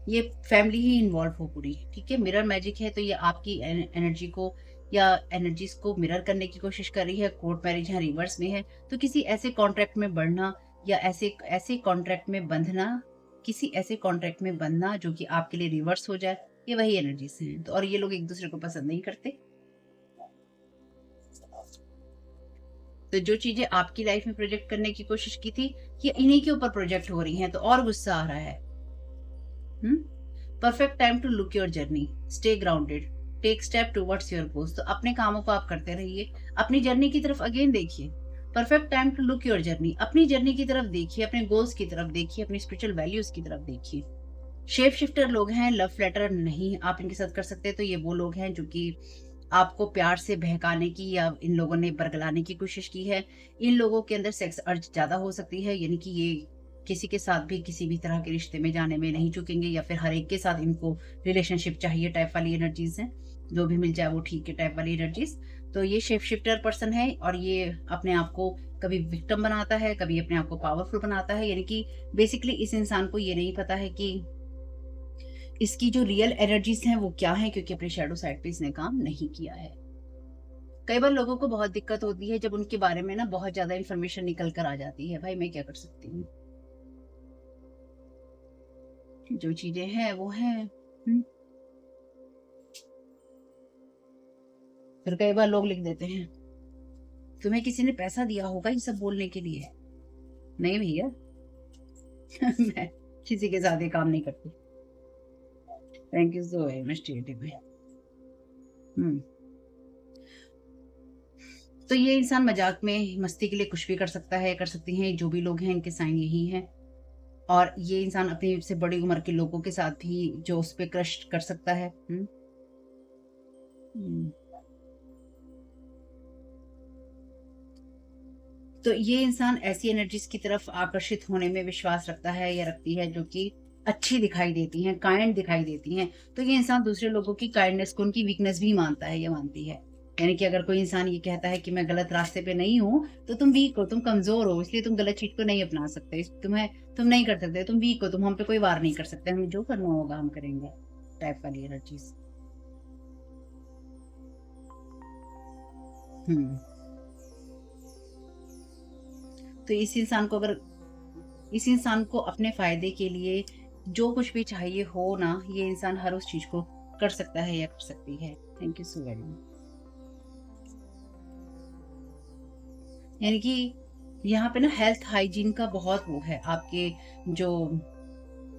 ये फैमिली ही इन्वॉल्व हो पूरी, ठीक है? मिरर मैजिक है, तो ये आपकी एनर्जी को या एनर्जीज को मिरर करने की कोशिश कर रही है। कोर्ट मैरिज यहाँ रिवर्स में है, तो किसी ऐसे कॉन्ट्रैक्ट में बढ़ना या ऐसे ऐसे कॉन्ट्रैक्ट में बंधना, किसी ऐसे कॉन्ट्रैक्ट में बंधना जो कि आपके लिए रिवर्स हो जाए, ये वही एनर्जीज हैं। तो और ये लोग एक दूसरे को पसंद नहीं करते। तो जो चीजें आपकी लाइफ में प्रोजेक्ट करने की कोशिश की थी, ये इन्हीं के ऊपर प्रोजेक्ट हो रही हैं, तो और गुस्सा आ रहा है। Perfect time to look your journey, stay grounded, take step towards your goals. तो अपने कामों को आप करते रहिए, अपनी जर्नी की तरफ अगेन देखिए। Perfect time to look your journey, अपनी जर्नी की तरफ देखिए, अपने गोल्स की तरफ देखिए, अपनी स्पिरिचुअल वैल्यूज की तरफ देखिए। शेप शिफ्टर लोग हैं, लव लेटर नहीं आप इनके साथ कर सकते। तो ये वो लोग हैं जो कि आपको प्यार से बहकाने की या इन लोगों ने बरगलाने की कोशिश की है। इन लोगों के अंदर सेक्स अर्ज ज्यादा हो सकती है, यानी कि ये किसी के साथ भी किसी भी तरह के रिश्ते में जाने में नहीं चुकेंगे, या फिर हर एक के साथ इनको रिलेशनशिप चाहिए टाइप वाली एनर्जीज हैं। जो भी मिल जाए वो ठीक है टाइप वाली एनर्जीज। तो ये शेप शिफ्टर पर्सन है, और ये अपने आप को कभी विक्टिम बनाता है, कभी अपने आप को पावरफुल बनाता है। यानी कि बेसिकली इस इंसान को ये नहीं पता है कि इसकी जो रियल एनर्जीज हैं वो क्या है, क्योंकि अपने शैडो साइड पे इसने काम नहीं किया है। कई बार लोगों को बहुत दिक्कत होती है जब उनके बारे में ना बहुत ज्यादा इंफॉर्मेशन निकल कर आ जाती है। भाई मैं क्या कर सकती हूँ, जो चीजें हैं वो हैं। फिर कई बार लोग लिख देते हैं, तुम्हें किसी ने पैसा दिया होगा ये सब बोलने के लिए। नहीं भैया मैं किसी के साथ ये काम नहीं करती। Thank you so very much तो ये इंसान मजाक में मस्ती के लिए कुछ भी कर सकता है, कर सकती हैं। जो भी लोग हैं इनके साइन यही हैं। और ये इंसान अपनी से बड़ी उम्र के लोगों के साथ भी जो उस पे क्रश कर सकता है। तो ये इंसान ऐसी एनर्जीज की तरफ आकर्षित होने में विश्वास रखता है या रखती है जो कि अच्छी दिखाई देती हैं, काइंड दिखाई देती हैं। तो ये इंसान दूसरे लोगों की काइंडनेस को उनकी वीकनेस भी मानता है या मानती है। यानी कि अगर कोई इंसान ये कहता है कि मैं गलत रास्ते पे नहीं हूँ, तो तुम वीक हो, तुम कमजोर हो, इसलिए तुम गलत चीज को नहीं अपना सकते, तुम नहीं कर सकते, तुम वीक हो, तुम हम पे कोई वार नहीं कर सकते, हमें जो करना होगा हम करेंगे टाइप वाली एनर्जीज। हम्म तो इस इंसान को अपने फायदे के लिए जो कुछ भी चाहिए हो ना, ये इंसान हर उस चीज को कर सकता है या कर सकती है। Thank you so very much. यानी कि यहाँ पे ना हेल्थ हाइजीन का बहुत वो है। आपके जो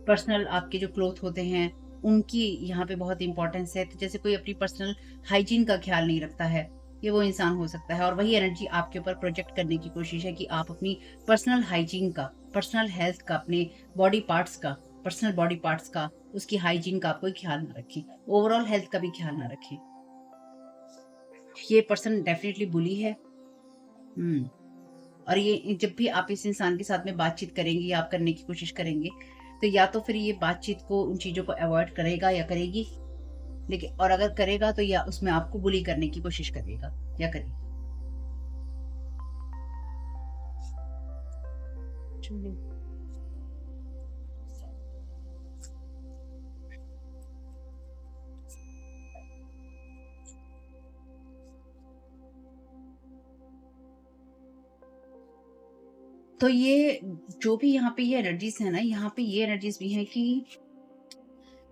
पर्सनल आपके जो क्लोथ होते हैं उनकी यहाँ पे बहुत इंपॉर्टेंस है। तो जैसे कोई अपनी पर्सनल हाइजीन का ख्याल नहीं रखता है, ये वो इंसान हो सकता है। और वही एनर्जी आपके ऊपर प्रोजेक्ट करने की कोशिश है कि आप अपनी पर्सनल हाइजीन का, पर्सनल हेल्थ का, अपने बॉडी पार्ट्स का, पर्सनल बॉडी पार्ट्स का, उसकी हाइजीन का आप कोई ख्याल ना रखें, ओवरऑल हेल्थ का भी ख्याल ना रखें। ये पर्सन डेफिनेटली बुली है। और ये जब भी आप इस इंसान के साथ में बातचीत करेंगे या आप करने की कोशिश करेंगे, तो या तो फिर ये बातचीत को, उन चीजों को अवॉइड करेगा या करेगी, लेकिन और अगर करेगा तो या उसमें आपको बुली करने की कोशिश करेगा या करेगी। तो ये जो भी यहाँ पे ये एनर्जीज है ना, यहाँ पे ये एनर्जीज भी हैं कि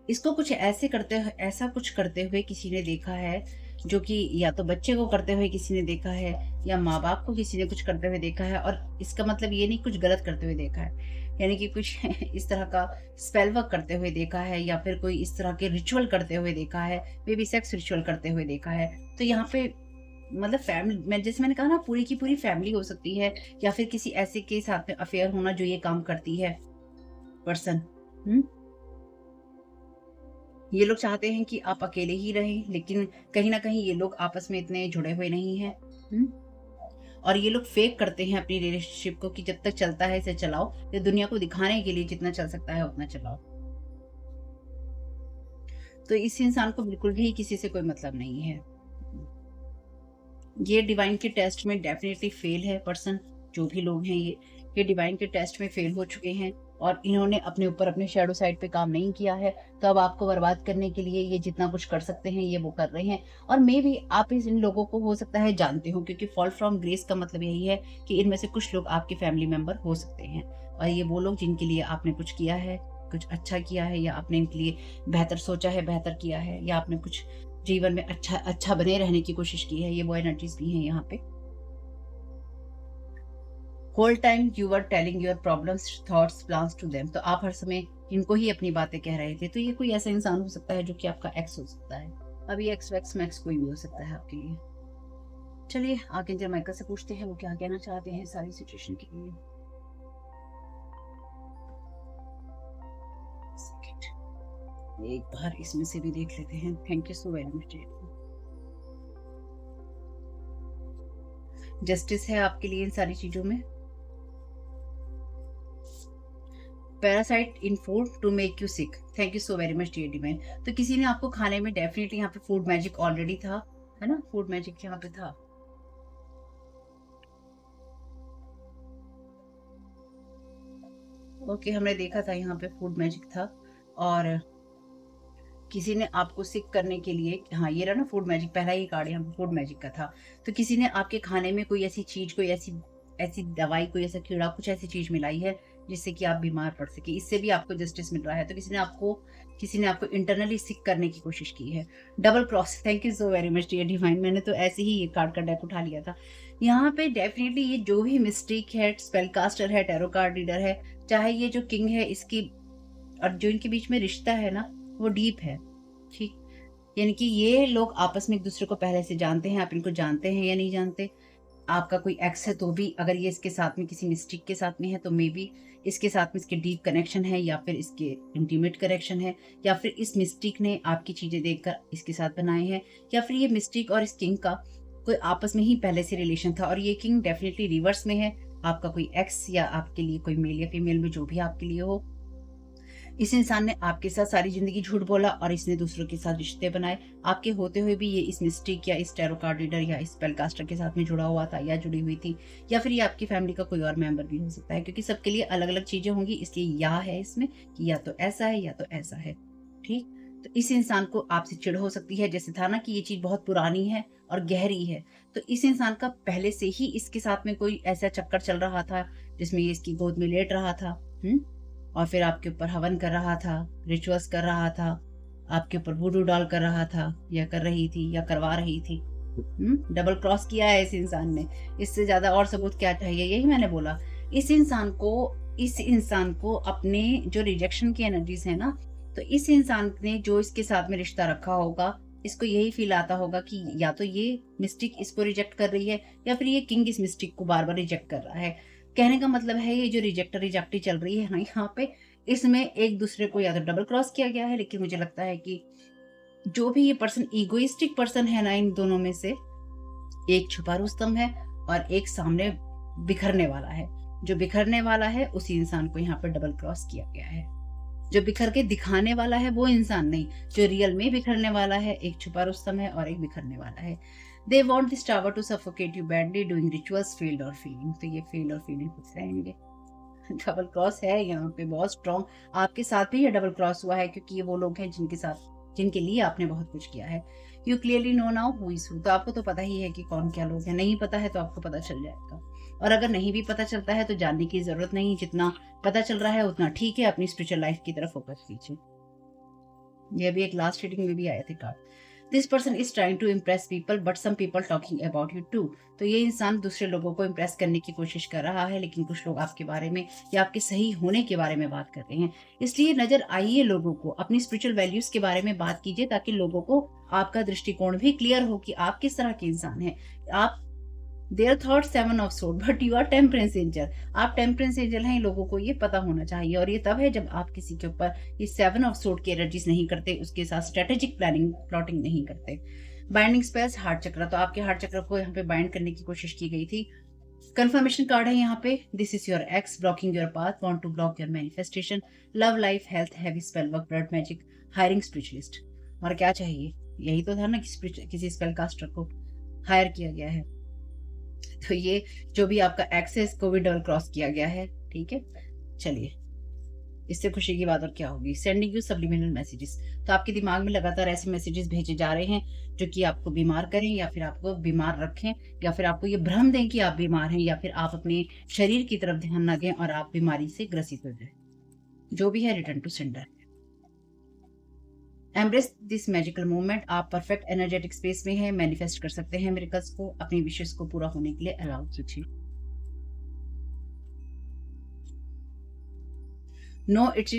इसको कुछ ऐसा कुछ करते हुए किसी ने देखा है, जो कि या तो बच्चे को करते हुए किसी ने देखा है, या माँ बाप को किसी ने कुछ करते हुए देखा है। और इसका मतलब ये नहीं कुछ गलत करते हुए देखा है, यानी कि कुछ इस तरह का स्पेल वर्क करते हुए देखा है, या फिर कोई इस तरह के रिचुअल करते हुए देखा है, मे बी सेक्स रिचुअल करते हुए देखा है। तो यहाँ पे मतलब फैमिली में, जैसे मैंने कहा ना, पूरी की पूरी फैमिली हो सकती है, या फिर किसी ऐसे के साथ में अफेयर होना जो ये काम करती है पर्सन। ये लोग चाहते हैं कि आप अकेले ही रहें, लेकिन कहीं ना कहीं ये लोग आपस में इतने जुड़े हुए नहीं हैं। और ये लोग फेक करते हैं अपनी रिलेशनशिप को कि जब तक चलता है इसे चलाओ, ये दुनिया को दिखाने के लिए जितना चल सकता है उतना चलाओ। तो इस इंसान को बिल्कुल भी किसी से कोई मतलब नहीं है। ये डिवाइन के टेस्ट में डेफिनेटली फेल है पर्सन। जो भी लोग हैं ये डिवाइन के टेस्ट में फेल हो चुके हैं और इन्होंने अपने ऊपर अपने शैडो साइड पे काम नहीं किया है, तो अब आपको बर्बाद करने के लिए ये जितना कुछ कर सकते हैं ये वो कर रहे हैं। और मे भी आप इन लोगों को हो सकता है जानते हो, क्योंकि फॉल फ्रॉम ग्रेस का मतलब यही है कि इनमें से कुछ लोग आपके फैमिली मेंबर हो सकते हैं और ये वो लोग जिनके लिए आपने कुछ किया है, कुछ अच्छा किया है, या आपने इनके लिए बेहतर सोचा है, बेहतर किया है, या आपने कुछ जीवन में अच्छा अच्छा बने रहने की कोशिश की है। ये वो एनर्जीज भी हैं यहाँ पे। Whole time you are telling your problems, thoughts, plans to them. तो आप हर समय इनको ही अपनी बातें कह रहे थे। तो ये कोई ऐसा इंसान हो सकता है जो कि आपका एक्स हो सकता है। अभी एक्स वैक्स मैक्स कोई भी हो सकता है आपके लिए। चलिए आगे जरा माइकल से पूछते हैं वो क्या कहना चाहते हैं सारी सिचुएशन के लिए। एक बार इसमें से भी देख लेते हैं। Thank you so very much. Justice है आपके लिए इन सारी चीजों में। Parasite in food to make you sick. Thank you so very much dear divine. तो किसी ने आपको खाने में डेफिनेटली यहाँ पे फूड मैजिक ऑलरेडी था, है ना, फूड मैजिक यहाँ पे था। ओके, हमने देखा था यहाँ पे फूड मैजिक था और किसी ने आपको सिक करने के लिए, हाँ ये रहा ना फूड मैजिक, पहला ही कार्ड यहाँ पे फूड मैजिक का था। तो किसी ने आपके खाने में कोई ऐसी चीज, कोई ऐसी ऐसी दवाई, कोई ऐसा कीड़ा, कुछ ऐसी चीज मिलाई है जिससे कि आप बीमार पड़ सके। इससे भी आपको जस्टिस मिल रहा है। तो किसी ने आपको इंटरनली सिक करने की कोशिश की है। Double cross. Thank you so very much dear divine. मैंने तो ऐसे ही ये कार्ड का डेक उठा लिया था। यहाँ पे डेफिनेटली ये जो भी मिस्टेक है, स्पेल कास्टर है, टैरो कार्ड रीडर है, चाहे ये जो किंग है इसकी और जो इनके बीच में रिश्ता है ना वो डीप है। ठीक, यानी कि ये लोग आपस में एक दूसरे को पहले से जानते हैं। आप इनको जानते हैं या नहीं जानते। आपका कोई एक्स है तो भी अगर ये इसके साथ में किसी मिस्टिक के साथ में है तो मे बी इसके साथ में इसके डीप कनेक्शन है, या फिर इसके इंटीमेट कनेक्शन है, या फिर इस मिस्टिक ने आपकी चीजें देखकर इसके साथ बनाए हैं, या फिर ये मिस्टिक और इस किंग का कोई आपस में ही पहले से रिलेशन था। और ये किंग डेफिनेटली रिवर्स में है। आपका कोई एक्स या आपके लिए कोई मेल या फीमेल में जो भी आपके लिए हो, इस इंसान ने आपके साथ सारी जिंदगी झूठ बोला और इसने दूसरों के साथ रिश्ते बनाए। आपके होते हुए भी ये इस मिस्टिक या इस टैरो कार्ड रीडर या इस स्पेलकास्टर के साथ में जुड़ा हुआ था या जुड़ी हुई थी, या फिर ये आपकी फैमिली का कोई और मेंबर भी हो सकता है, क्योंकि सबके लिए अलग अलग चीजें होंगी। इसलिए या है इसमें कि या तो ऐसा है या तो ऐसा है। ठीक, तो इस इंसान को आपसे चिढ़ हो सकती है। जैसे था ना कि ये चीज बहुत पुरानी है और गहरी है, तो इस इंसान का पहले से ही इसके साथ में कोई ऐसा चक्कर चल रहा था जिसमें ये इसकी गोद में लेट रहा था, और फिर आपके ऊपर हवन कर रहा था, रिचुअल्स कर रहा था, आपके ऊपर वुडू डाल कर रहा था, या कर रही थी, या करवा रही थी। डबल क्रॉस किया है इस इंसान ने। इससे ज्यादा और सबूत क्या चाहिए? यही मैंने बोला। इस इंसान को अपने जो रिजेक्शन की एनर्जीज है ना, तो इस इंसान ने जो इसके साथ में रिश्ता रखा होगा, इसको यही फील आता होगा कि या तो ये मिस्टिक इसको रिजेक्ट कर रही है, या फिर ये किंग इस मिस्टिक को बार बार रिजेक्ट कर रहा है। कहने का मतलब है ये जो रिजेक्टी चल रही है ना यहाँ पे, इसमें एक दूसरे को या तो डबल क्रॉस किया गया है, लेकिन मुझे लगता है कि जो भी ये पर्सन इगोइस्टिक पर्सन है ना, इन दोनों में से एक छुपा रुस्तम है और एक सामने बिखरने वाला है। जो बिखरने वाला है उसी इंसान को यहाँ पर डबल क्रॉस किया गया है। जो बिखर के दिखाने वाला है वो इंसान नहीं, जो रियल में बिखरने वाला है, एक छुपा रुस्तम है और एक बिखरने वाला है। They want this tower to suffocate you badly, doing rituals, failed or feeling। तो ये फेल और फीलिंग कुछ रहेंगे। डबल क्रॉस है यहाँ पे बहुत स्ट्रॉन्ग। आपके साथ भी ये डबल क्रॉस हुआ है, क्योंकि ये वो लोग हैं जिनके लिए आपने बहुत कुछ किया है। You clearly know now who is who. तो आपको तो पता ही है कि कौन क्या लोग हैं। नहीं पता है तो आपको पता चल जाएगा, और अगर नहीं भी पता चलता है तो जानने की जरूरत नहीं। जितना पता चल रहा है उतना ठीक है। अपनी स्पिरिचुअल लाइफ की तरफ फोकस कीजिए। ये भी एक लास्ट रीडिंग में भी आया थे card. This person is trying to impress people but some people talking about you too. तो ये इंसान दूसरे लोगों को इम्प्रेस करने की कोशिश कर रहा है, लेकिन कुछ लोग आपके बारे में या आपके सही होने के बारे में बात कर रहे हैं। इसलिए नजर आइए लोगों को, अपनी स्पिरिचुअल वैल्यूज के बारे में बात कीजिए, ताकि लोगों को आपका दृष्टिकोण भी क्लियर हो कि आप किस तरह के इंसान हैं। आप there thought 7 of sword but you are temperance angel. आप टेम्परेंस एंजल हैं, लोगों को ये पता होना चाहिए। और ये तब है जब आप किसी के ऊपर ये 7 ऑफ सोर्ड की एनर्जीज नहीं करते, उसके साथ स्ट्रेटेजिक प्लॉटिंग नहीं करते। बाइंडिंग स्पेल्स, हार्ट चक्र। तो आपके हार्ट चक्र को यहाँ पे बाइंड करने की कोशिश की गई थी। कंफर्मेशन कार्ड है यहाँ पे। This is your ex blocking your path, want to block your manifestation, love life, health, heavy spell work, blood magic, hiring spiritualist. और क्या चाहिए? यही तो था ना कि किसी स्पेल कास्टर को हायर किया गया है। तो ये जो भी आपका एक्स है इसको भी डबल क्रॉस किया गया है। ठीक है, चलिए, इससे खुशी की बात और क्या होगी। सेंडिंग यू सब्लिमिनल मैसेजेस, तो आपके दिमाग में लगातार ऐसे मैसेजेस भेजे जा रहे हैं जो कि आपको बीमार करें या फिर आपको बीमार रखें, या फिर आपको ये भ्रम दें कि आप बीमार हैं, या फिर आप अपने शरीर की तरफ ध्यान ना दें और आप बीमारी से ग्रसित हो जाए। जो भी है return to sender. Embrace this magical moment, आप परफेक्ट एनर्जेटिक स्पेस में हैं, मैनिफेस्ट कर सकते हैं मिरेकल्स को, अपनी विशेष को पूरा होने के लिए अलाउ कीजिए। No it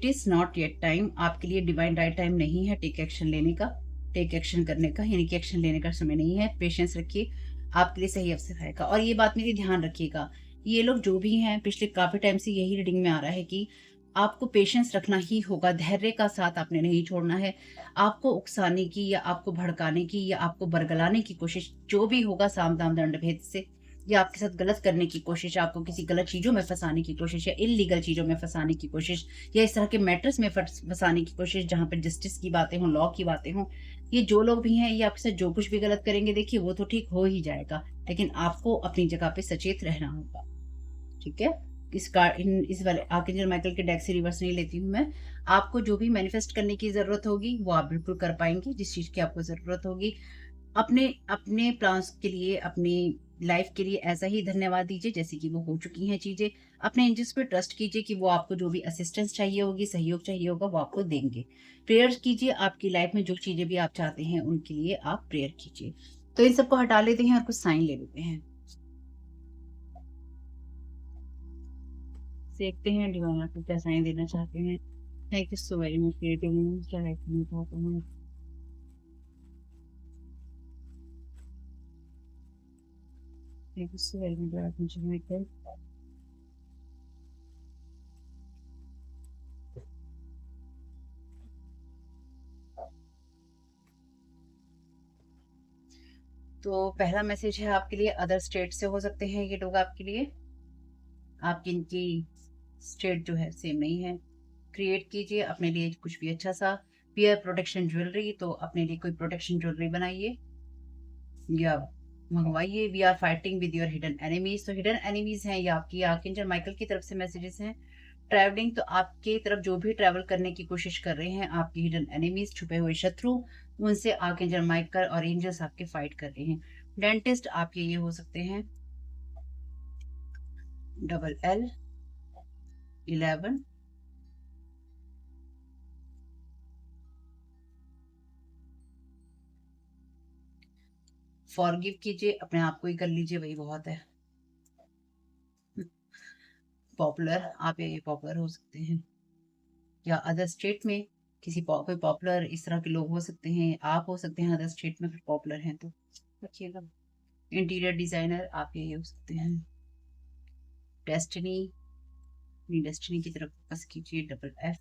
is not yet time, आपके लिए डिवाइन राइट टाइम नहीं है टेक एक्शन लेने का, टेक एक्शन करने का, यानी कि एक्शन लेने का समय नहीं है। पेशेंस रखिए, आपके लिए सही अवसर आएगा। और ये बात मेरी ध्यान रखिएगा, ये लोग जो भी हैं पिछले काफी टाइम से यही रीडिंग में आ रहा है कि आपको पेशेंस रखना ही होगा, धैर्य का साथ आपने नहीं छोड़ना है। आपको उकसाने की या आपको भड़काने की या आपको बरगलाने की कोशिश जो भी होगा साम दाम दंड भेद से, या आपके साथ गलत करने की कोशिश, आपको किसी गलत चीज़ों में फँसाने की कोशिश या इल्लीगल चीज़ों में फँसाने की कोशिश, या इस तरह के मैटर्स में फँसाने की कोशिश जहाँ पे जस्टिस की बातें हों, लॉ की बातें हों, ये जो लोग भी हैं, ये आपके साथ जो कुछ भी गलत करेंगे देखिए वो तो ठीक हो ही जाएगा। लेकिन आपको अपनी जगह पे सचेत रहना होगा, ठीक है? इस वाले आर्कएंजल माइकल के डेक से रिवर्स नहीं लेती हूँ मैं। आपको जो भी मैनिफेस्ट करने की ज़रूरत होगी, वो आप बिल्कुल कर पाएँगे, जिस चीज़ की आपको ज़रूरत होगी। अपने अपने प्लान्स के लिए, अपनी लाइफ के लिए ऐसा ही धन्यवाद दीजिए जैसे कि वो हो चुकी हैं चीज़ें। अपने एंजल्स पे ट्रस्ट कीजिए कि वो आपको जो भी असिस्टेंस चाहिए होगी, सहयोग चाहिए होगा, वो आपको देंगे। प्रेयर्स कीजिए, आपकी लाइफ में जो चीज़ें भी आप चाहते हैं, उनके लिए आप प्रेयर कीजिए। तो इन सबको हटा लेते हैं और कुछ साइन ले लेते हैं। देखते हैं डिवाइन आपको क्या साइन देना चाहते हैं। Thank you so very much creative क्या है करना चाहते हैं। Thank you so very much. तो पहला मैसेज है आपके लिए, अदर स्टेट से हो सकते हैं ये लोग आपके लिए, आपकी इनकी स्टेट जो है सेम नहीं है। क्रिएट कीजिए अपने लिए कुछ भी अच्छा सा, पियर प्रोटेक्शन ज्वेलरी, तो अपने लिए कोई प्रोटेक्शन ज्वेलरी बनाइए या मंगवाइए। We are fighting with your hidden enemies, तो हिडन एनिमीज हैं ये आपकी आर्कएंजल माइकल की तरफ से मैसेजेस हैं। ट्रैवलिंग, तो आपके तरफ जो भी ट्रैवल करने की कोशिश कर रहे हैं, आपकी हिडन एनिमीज, छुपे हुए शत्रु, उनसे आर्कएंजल माइकल और एंजल्स आपके फाइट कर रहे हैं। डेंटिस्ट आपके ये हो सकते हैं LL11। फॉरगिव कीजिए, अपने आप को ही कर लीजिए, वही बहुत है। पॉपुलर, आप ये पॉपुलर हो सकते हैं या अदर स्टेट में कोई पॉपुलर इस तरह के लोग हो सकते हैं, आप हो सकते हैं अदर स्टेट में पॉपुलर हैं तो रखिएगा। इंटीरियर डिजाइनर आप ये हो सकते हैं। डेस्टिनी, अपनी डेस्टिनी की तरफ फोकस कीजिए, FF।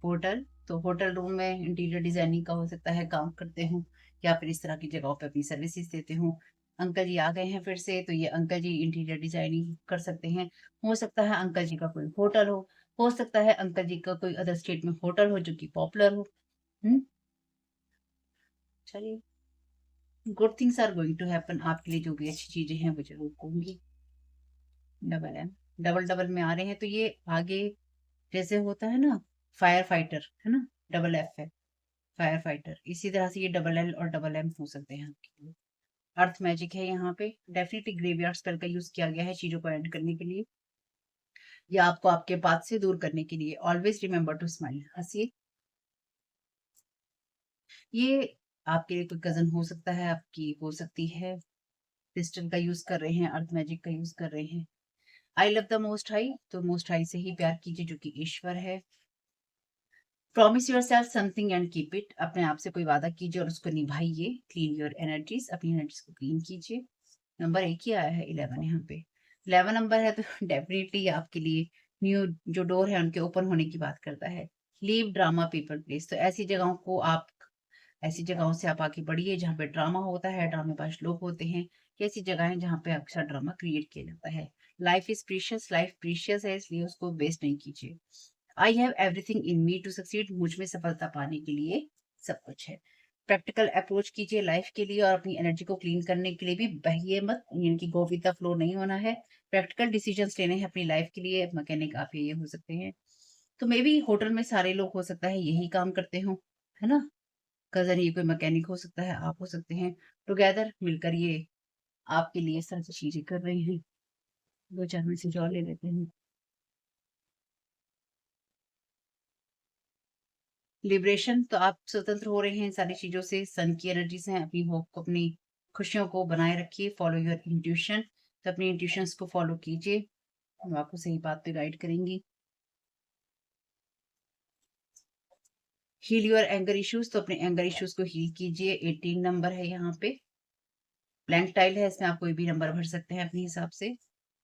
होटल, तो होटल रूम में इंटीरियर डिजाइनिंग का हो सकता है काम करते हो, या फिर इस तरह की जगहों पे अपनी सर्विसेज देते हो। अंकल जी आ गए हैं फिर से, तो ये अंकल जी इंटीरियर डिजाइनिंग कर सकते हैं। हो सकता है अंकल जी का कोई होटल हो सकता है अंकल जी का कोई अदर स्टेट में होटल हो जो कि पॉपुलर हो। हम्म, चलिए, good things are going to happen, आपके लिए जो भी अच्छी चीजें हैं वो जरूर होंगी। डबल एम, डबल डबल में आ रहे हैं तो ये आगे जैसे होता है ना फायर फाइटर, है ना, डबल F है फायर फाइटर, इसी तरह से ये डबल L और डबल M हो सकते हैं आपके लिए। अर्थ मैजिक है यहाँ पे, डेफिनेटली ग्रेवयार्ड स्पेल का यूज किया गया है चीजों को एंड करने के लिए, या आपको आपके पाथ से दूर करने के लिए। ऑलवेज रिमेम्बर टू स्माइल, हंसिए। ये आपके लिए कोई कजन हो सकता है, आपकी हो सकती है, क्रिस्टल का यूज कर रहे हैं, अर्थ मैजिक का यूज कर रहे हैं। I love the most high, तो मोस्ट हाई से ही प्यार कीजिए जो कि ईश्वर है। Promise your self something and keep it, अपने आप से कोई वादा कीजिए और उसको निभाइए। क्लीन योर एनर्जीज, अपनी एनर्जीज को क्लीन कीजिए। नंबर एक ही आया है 11 यहाँ पे, 11 नंबर है तो डेफिनेटली आपके लिए न्यू जो डोर है उनके ओपन होने की बात करता है। लीव ड्रामा पीपल प्लेस, तो ऐसी जगहों से आप आगे बढ़िए जहाँ पे ड्रामा होता है, ड्रामेबाज लोग होते हैं, या ऐसी जगह है जहाँ पे आपके साथ ड्रामा क्रिएट किया जाता है। Life is precious, life precious है इसलिए उसको वेस्ट नहीं कीजिए। I have everything in me to succeed, मुझ में सफलता पाने के लिए सब कुछ है। प्रैक्टिकल अप्रोच कीजिए लाइफ के लिए, और अपनी एनर्जी को क्लीन करने के लिए भी बहिए मत, यानी कि गो विद द फ्लो नहीं होना है। प्रैक्टिकल डिसीजंस लेने हैं अपनी लाइफ के लिए। मैकेनिक आप ये हो सकते हैं। तो मे बी होटल में सारे लोग हो सकता है यही काम करते हो, है ना? कज़न ये कोई मैकेनिक हो सकता है, आप हो सकते हैं। टुगेदर मिलकर ये आपके लिए सारी चीज़ें कर रहे हैं। 2-4 मैसेज और ले लेते हैं। लिबरेशन, तो आप स्वतंत्र हो रहे हैं इन सारी चीज़ों से, सन की एनर्जी से हैं। अपनी होप को, अपनी खुशियों को बनाए रखिए। फॉलो योर इंट्यूशन, तो अपनी इंट्यूशंस को फॉलो कीजिए, वो आपको सही बात पे गाइड करेंगी। हील योर एंगर इश्यूज, तो अपने एंगर इश्यूज को हील कीजिए। 18 नंबर है यहाँ पे। ब्लैंक टाइल है, इसमें आप कोई भी नंबर भर सकते हैं अपने हिसाब से।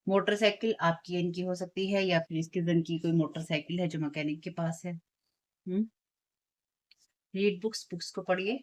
मोटरसाइकिल आपकी इनकी हो सकती है, या फिर इसके जन की कोई मोटरसाइकिल है जो मैकेनिक के पास है। रीड बुक्स, बुक्स को पढ़िए।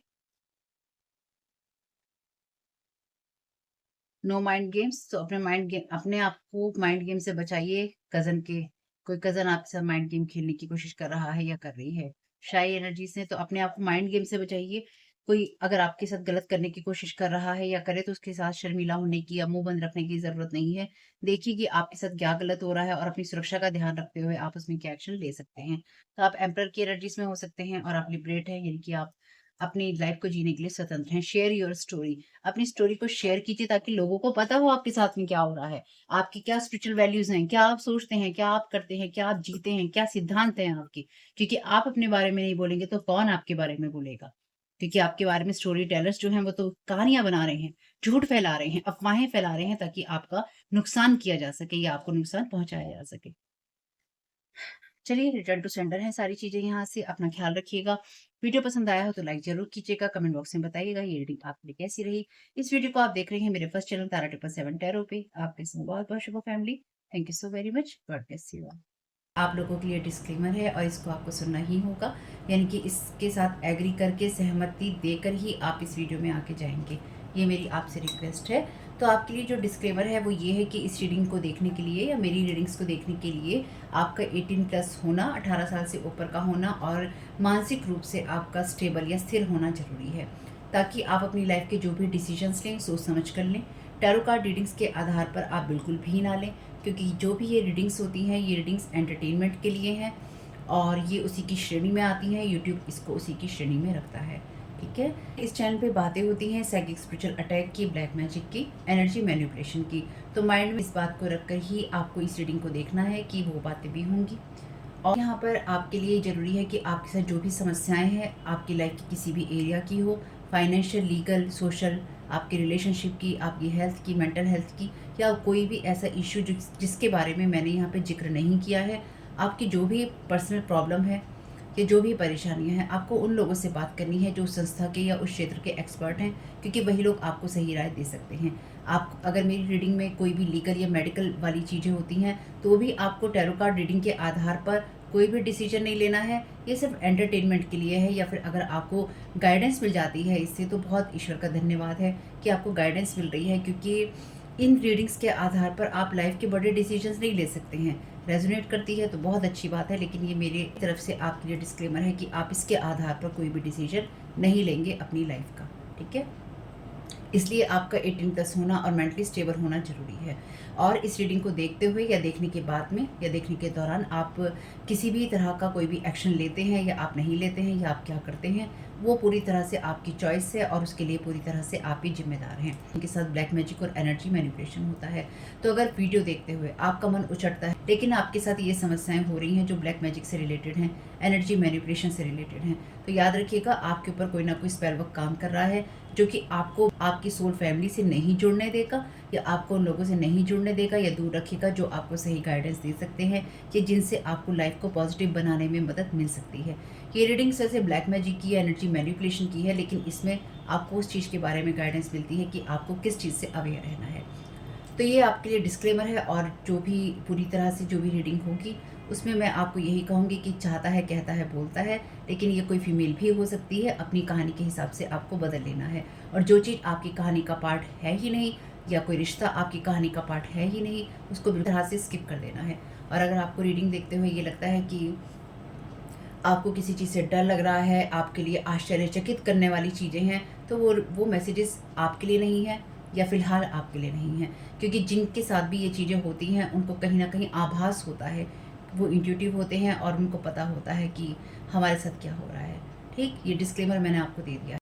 नो माइंड गेम्स, तो अपने माइंड गेम, अपने आप को माइंड गेम से बचाइए। कजन के, कोई कजन आपके साथ माइंड गेम खेलने की कोशिश कर रहा है या कर रही है, शाई एनर्जी से, तो अपने आप को माइंड गेम से बचाइए। कोई अगर आपके साथ गलत करने की कोशिश कर रहा है या करे, तो उसके साथ शर्मिला होने की या मुंह बंद रखने की जरूरत नहीं है। देखिए कि आपके साथ क्या गलत हो रहा है, और अपनी सुरक्षा का ध्यान रखते हुए आप उसमें क्या एक्शन ले सकते हैं। तो आप एम्पर की एनर्जीज में हो सकते हैं, और आप लिबरेट है, यानी कि आप अपनी लाइफ को जीने के लिए स्वतंत्र हैं। शेयर योर स्टोरी, अपनी स्टोरी को शेयर कीजिए, ताकि लोगों को पता हो आपके साथ में क्या हो रहा है, आपकी क्या स्पिरिचुअल वैल्यूज हैं, क्या आप सोचते हैं, क्या आप करते हैं, क्या आप जीते हैं, क्या सिद्धांत हैं आपके। क्योंकि आप अपने बारे में नहीं बोलेंगे तो कौन आपके बारे में बोलेगा। क्योंकि आपके बारे में स्टोरी टेलर्स जो हैं वो तो कहानियां बना रहे हैं, झूठ फैला रहे हैं, अफवाहें फैला रहे हैं, ताकि आपका नुकसान किया जा सके या आपको नुकसान पहुंचाया जा सके। चलिए, रिटर्न टू सेंडर है सारी चीज़ें यहाँ से। अपना ख्याल रखिएगा। वीडियो पसंद आया हो तो लाइक ज़रूर कीजिएगा, कमेंट बॉक्स में बताइएगा ये रीडिंग आपके लिए कैसी रही। इस वीडियो को आप देख रहे हैं मेरे फर्स्ट चैनल तारा 777 टैरो पे। आपके साथ बहुत-बहुत शुभ family. Thank you so very much. God bless you all. आप लोगों के लिए डिस्क्लेमर है, और इसको आपको सुनना ही होगा, यानी कि इसके साथ एग्री करके, सहमति देकर ही आप इस वीडियो में आके जाएंगे। ये मेरी आपसे रिक्वेस्ट है। तो आपके लिए जो डिस्क्लेमर है वो ये है कि इस रीडिंग को देखने के लिए, या मेरी रीडिंग्स को देखने के लिए, आपका 18 प्लस होना, 18 साल से ऊपर का होना, और मानसिक रूप से आपका स्टेबल या स्थिर होना जरूरी है, ताकि आप अपनी लाइफ के जो भी डिसीजंस लें सोच समझ कर लें। टैरो कार्ड रीडिंग्स के आधार पर आप बिल्कुल भी ना लें, क्योंकि जो भी ये रीडिंग्स होती हैं, ये रीडिंग्स एंटरटेनमेंट के लिए हैं, और ये उसी की श्रेणी में आती हैं। यूट्यूब इसको उसी की श्रेणी में रखता है, ठीक है। इस चैनल पे बातें होती हैं साइकिक स्पिरिचुअल अटैक की, ब्लैक मैजिक की, एनर्जी मैनिपुलेशन की। तो माइंड में इस बात को रखकर ही आपको इस रीडिंग को देखना है कि वो बातें भी होंगी। और यहाँ पर आपके लिए ज़रूरी है कि आपके साथ जो भी समस्याएं हैं, आपकी लाइफ की किसी भी एरिया की हो, फाइनेंशियल, लीगल, सोशल, आपकी रिलेशनशिप की, आपकी हेल्थ की, मेंटल हेल्थ की, या कोई भी ऐसा इश्यू जिसके बारे में मैंने यहाँ पे जिक्र नहीं किया है, आपकी जो भी पर्सनल प्रॉब्लम है या जो भी परेशानियां हैं, आपको उन लोगों से बात करनी है जो संस्था के या उस क्षेत्र के एक्सपर्ट हैं, क्योंकि वही लोग आपको सही राय दे सकते हैं। आप अगर मेरी रीडिंग में कोई भी लीगल या मेडिकल वाली चीज़ें होती हैं, तो भी आपको टैरो कार्ड रीडिंग के आधार पर कोई भी डिसीजन नहीं लेना है। ये सिर्फ एंटरटेनमेंट के लिए है, या फिर अगर आपको गाइडेंस मिल जाती है इससे, तो बहुत ईश्वर का धन्यवाद है कि आपको गाइडेंस मिल रही है, क्योंकि इन रीडिंग्स के आधार पर आप लाइफ के बड़े डिसीजंस नहीं ले सकते हैं। रेजोनेट करती है तो बहुत अच्छी बात है, लेकिन ये मेरी तरफ से आपके लिए डिस्क्लेमर है कि आप इसके आधार पर कोई भी डिसीजन नहीं लेंगे अपनी लाइफ का, ठीक है। इसलिए आपका 18 प्लस होना और मेंटली स्टेबल होना जरूरी है। और इस रीडिंग को देखते हुए या देखने के बाद में या देखने के दौरान आप किसी भी तरह का कोई भी एक्शन लेते हैं या आप नहीं लेते हैं, या आप क्या करते हैं, वो पूरी तरह से आपकी चॉइस है, और उसके लिए पूरी तरह से आप ही जिम्मेदार हैं। उनके साथ ब्लैक मैजिक और एनर्जी मैनिपुलेशन होता है। तो अगर वीडियो देखते हुए आपका मन उचटता है, लेकिन आपके साथ ये समस्याएं हो रही हैं जो ब्लैक मैजिक से रिलेटेड हैं, एनर्जी मैनिपुलेशन से रिलेटेड हैं, तो याद रखिएगा आपके ऊपर कोई ना कोई स्पेल वर्क काम कर रहा है, जो कि आपको आपकी सोल फैमिली से नहीं जुड़ने देगा, या आपको उन लोगों से नहीं जुड़ने देगा, या दूर रखेगा जो आपको सही गाइडेंस दे सकते हैं, कि जिनसे आपको लाइफ को पॉजिटिव बनाने में मदद मिल सकती है। ये रीडिंग वैसे ब्लैक मैजिक की, एनर्जी मैनिपुलेशन की है, लेकिन इसमें आपको उस चीज़ के बारे में गाइडेंस मिलती है कि आपको किस चीज़ से अवेयर रहना है। तो ये आपके लिए डिस्क्लेमर है, और जो भी पूरी तरह से जो भी रीडिंग होगी उसमें मैं आपको यही कहूँगी कि चाहता है, कहता है, बोलता है, लेकिन ये कोई फीमेल भी हो सकती है। अपनी कहानी के हिसाब से आपको बदल लेना है, और जो चीज़ आपकी कहानी का पार्ट है ही नहीं, या कोई रिश्ता आपकी कहानी का पार्ट है ही नहीं, उसको बिल्कुल तरह से स्किप कर देना है। और अगर आपको रीडिंग देखते हुए ये लगता है कि आपको किसी चीज़ से डर लग रहा है, आपके लिए आश्चर्यचकित करने वाली चीज़ें हैं, तो वो मैसेजेस आपके लिए नहीं है या फ़िलहाल आपके लिए नहीं है। क्योंकि जिनके साथ भी ये चीज़ें होती हैं, उनको कहीं न कहीं आभास होता है। वो इंट्यूटिव होते हैं और उनको पता होता है कि हमारे साथ क्या हो रहा है। ठीक? ये डिस्क्लेमर मैंने आपको दे दिया।